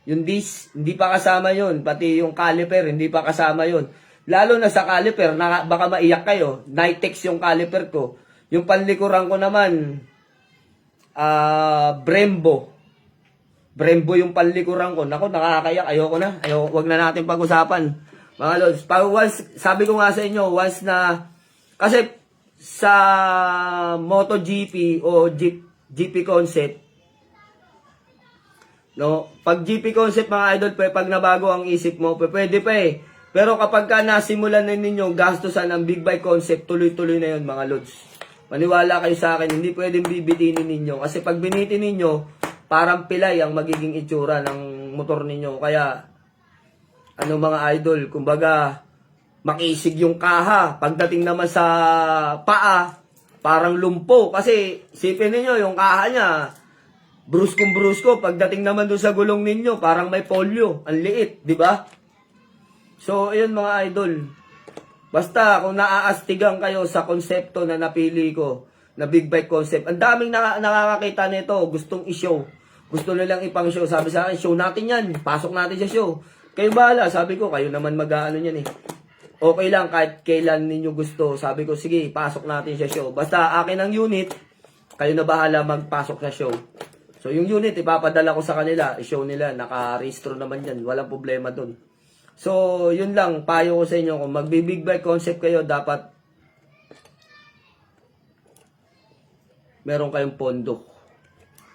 Yung disc, hindi pa kasama yun. Pati yung caliper, hindi pa kasama yun. Lalo na sa caliper, baka maiyak kayo. Nitex yung caliper ko. Yung panlikuran ko naman, Brembo. Brembo yung panlikuran ko. Naku, nakakayak. Ayoko na. Wag na natin pag-usapan. Mga lods, sabi ko nga sa inyo, once na, kasi sa MotoGP o GP Concept, no, pag GP Concept mga idol, pag nabago ang isip mo, pwede pa eh. Pero kapag ka nasimulan na ninyo, gastusan ang Big Bike Concept, tuloy-tuloy na yun mga lods. Maniwala kayo sa akin, hindi pwedeng bibitinin ninyo. Kasi pag binitin ninyo, parang pilay ang magiging itsura ng motor ninyo. Kaya, mga idol, kumbaga, makisig yung kaha. Pagdating naman sa paa, parang lumpo. Kasi, sipin ninyo, yung kaha niya, brusko. Pagdating naman doon sa gulong ninyo, parang may polio. Ang liit, di ba? So, ayun mga idol. Basta, kung naaastigan kayo sa konsepto na napili ko, na Big Bike Concept, ang daming nakakakita nito, gustong i-show. Gusto nilang ipang-show. Sabi sa akin, show natin yan. Pasok natin sa show. Kayo bahala. Sabi ko, kayo naman mag-ano yan eh. Okay lang, kahit kailan ninyo gusto. Sabi ko, sige, pasok natin sa show. Basta akin ang unit, kayo na bahala magpasok sa show. So, yung unit, ipapadala ko sa kanila. I-show nila, naka-registro naman yan. Walang problema dun. So, yun lang, payo ko sa inyo. Kung magbi-Big Bike Concept kayo, dapat meron kayong pondo.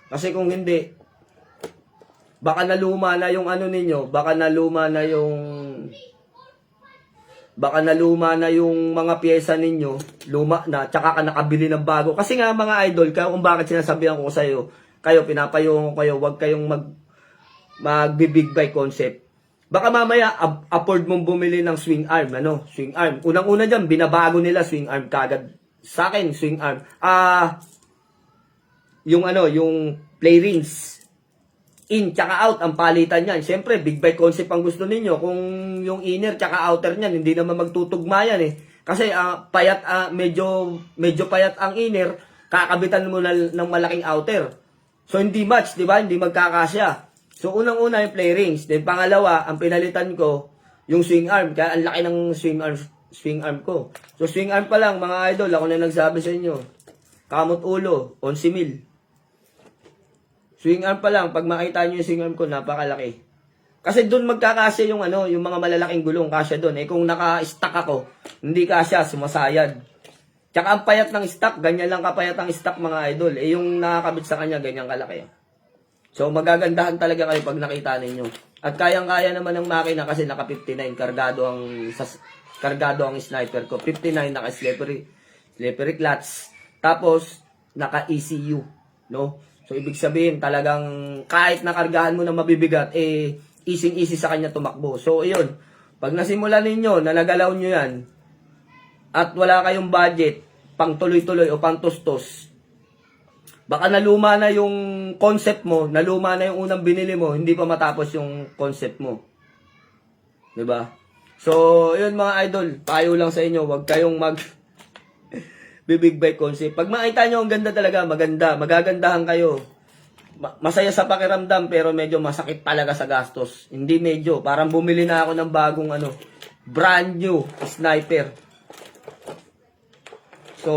Kasi kung hindi, baka naluma na yung ano ninyo, baka naluma na yung mga pyesa ninyo, luma na, tsaka ka nakabili ng bago. Kasi nga mga idol, kaya kung bakit sinasabihan ko sa iyo, kayo, pinapayo ko kayo, huwag kayong magbi-Big Bike Concept. Baka mamaya, afford mong bumili ng swing arm, swing arm. Unang-una dyan, binabago nila swing arm kagad. Sa akin, swing arm. Yung play rings. In, tsaka out, ang palitan yan. Siyempre, Big Bike Concept ang gusto ninyo. Kung yung inner, tsaka outer niyan, hindi naman magtutugma yan eh. Kasi, medyo payat ang inner, kakabitan mo na ng malaking outer. So, hindi match, di ba? Hindi magkakasya. So, unang-una yung play rings. Then, pangalawa, ang pinalitan ko, yung swing arm. Kaya, ang laki ng swing arm ko. So, swing arm pa lang, mga idol, ako na nagsabi sa inyo. Kamot ulo, 11,000. Swing arm pa lang, pag makita nyo yung swing arm ko, napakalaki. Kasi doon magkakasya yung mga malalaking gulong, kasya doon. Eh, kung naka-stack ako, hindi kasya, sumasayad. Tsaka ang payat ng stock, ganyan lang kapayat ang stock mga idol. Eh, yung nakakabit sa kanya, ganyan kalaki. So, magagandahan talaga kayo pag nakita ninyo. At kayang-kaya naman ng makina kasi naka 59, kargado ang sniper ko. 59 naka slippery clutch. Tapos naka ECU, no? So ibig sabihin talagang kahit nakargahan mo na mabibigat, easy sa kanya tumakbo. So ayun, pag nasimulan ninyo, nalagalaw nyo yan, at wala kayong budget, pang tuloy-tuloy o pang tustos, baka naluma na yung concept mo, naluma na yung unang binili mo, hindi pa matapos yung concept mo. 'Di ba? So, yun mga idol, payo lang sa inyo, wag kayong Big Bike Concept. Pag makita nyo ang ganda talaga, maganda, magagandahan kayo. Masaya sa pakiramdam pero medyo masakit talaga sa gastos. Hindi medyo, parang bumili na ako ng bagong brand new sniper. So,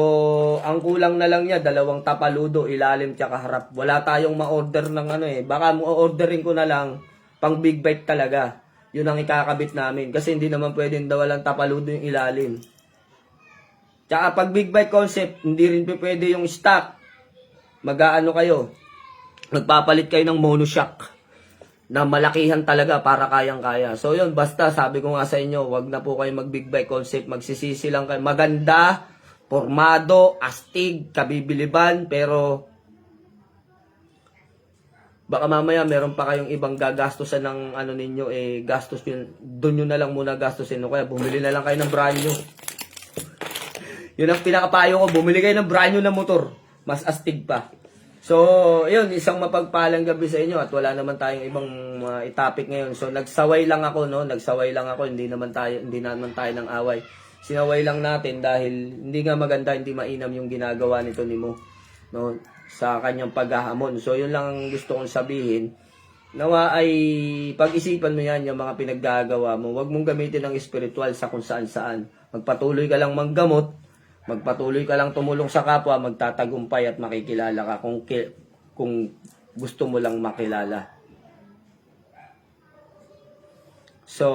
ang kulang na lang niya, 2 tapaludo, ilalim tsaka harap. Wala tayong ma-order ng baka mo-orderin ko na lang pang big bike talaga. Yun ang ikakabit namin. Kasi hindi naman pwedeng walang tapaludo yung ilalim. Tsaka pag Big Bike Concept, hindi rin pwede yung stock. Kayo. Magpapalit kayo ng monoshock na malakihan talaga para kayang-kaya. So yun, basta sabi ko nga sa inyo, wag na po kayo mag Big Bike Concept. Magsisisi lang kayo. Maganda, formado, astig, kabibiliban, pero baka mamaya meron pa kayong ibang gagastusan ng ninyo, gastos yun. Doon nyo na lang muna gastusin. Kaya bumili na lang kayo ng brand new. Yun ang pinakapayo ko, bumili kayo ng brand new na motor. Mas astig pa. So, yun, isang mapagpalang gabi sa inyo at wala naman tayong ibang topic ngayon. So, nagsaway lang ako, no? Nagsaway lang ako, hindi naman tayo ng away. Sinaway lang natin dahil hindi nga maganda, hindi mainam yung ginagawa nito ni Mo, no? Sa kanyang paghahamon. So, yun lang ang gusto kong sabihin. Nawa ay pag-isipan mo yan, yung mga pinaggagawa mo. Huwag mong gamitin ng spiritual sa kung saan-saan. Magpatuloy ka lang manggamot, magpatuloy ka lang tumulong sa kapwa, magtatagumpay at makikilala ka kung gusto mo lang makilala. So,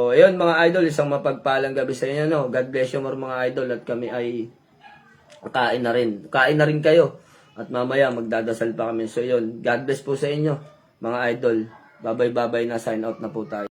ayun mga idol, isang mapagpalang gabi sa inyo, no? God bless you more mga idol at kami ay kain na rin. Kain na rin kayo. At mamaya magdadasal pa kami. So, yun. God bless po sa inyo mga idol. Bye-bye na, sign out na po tayo.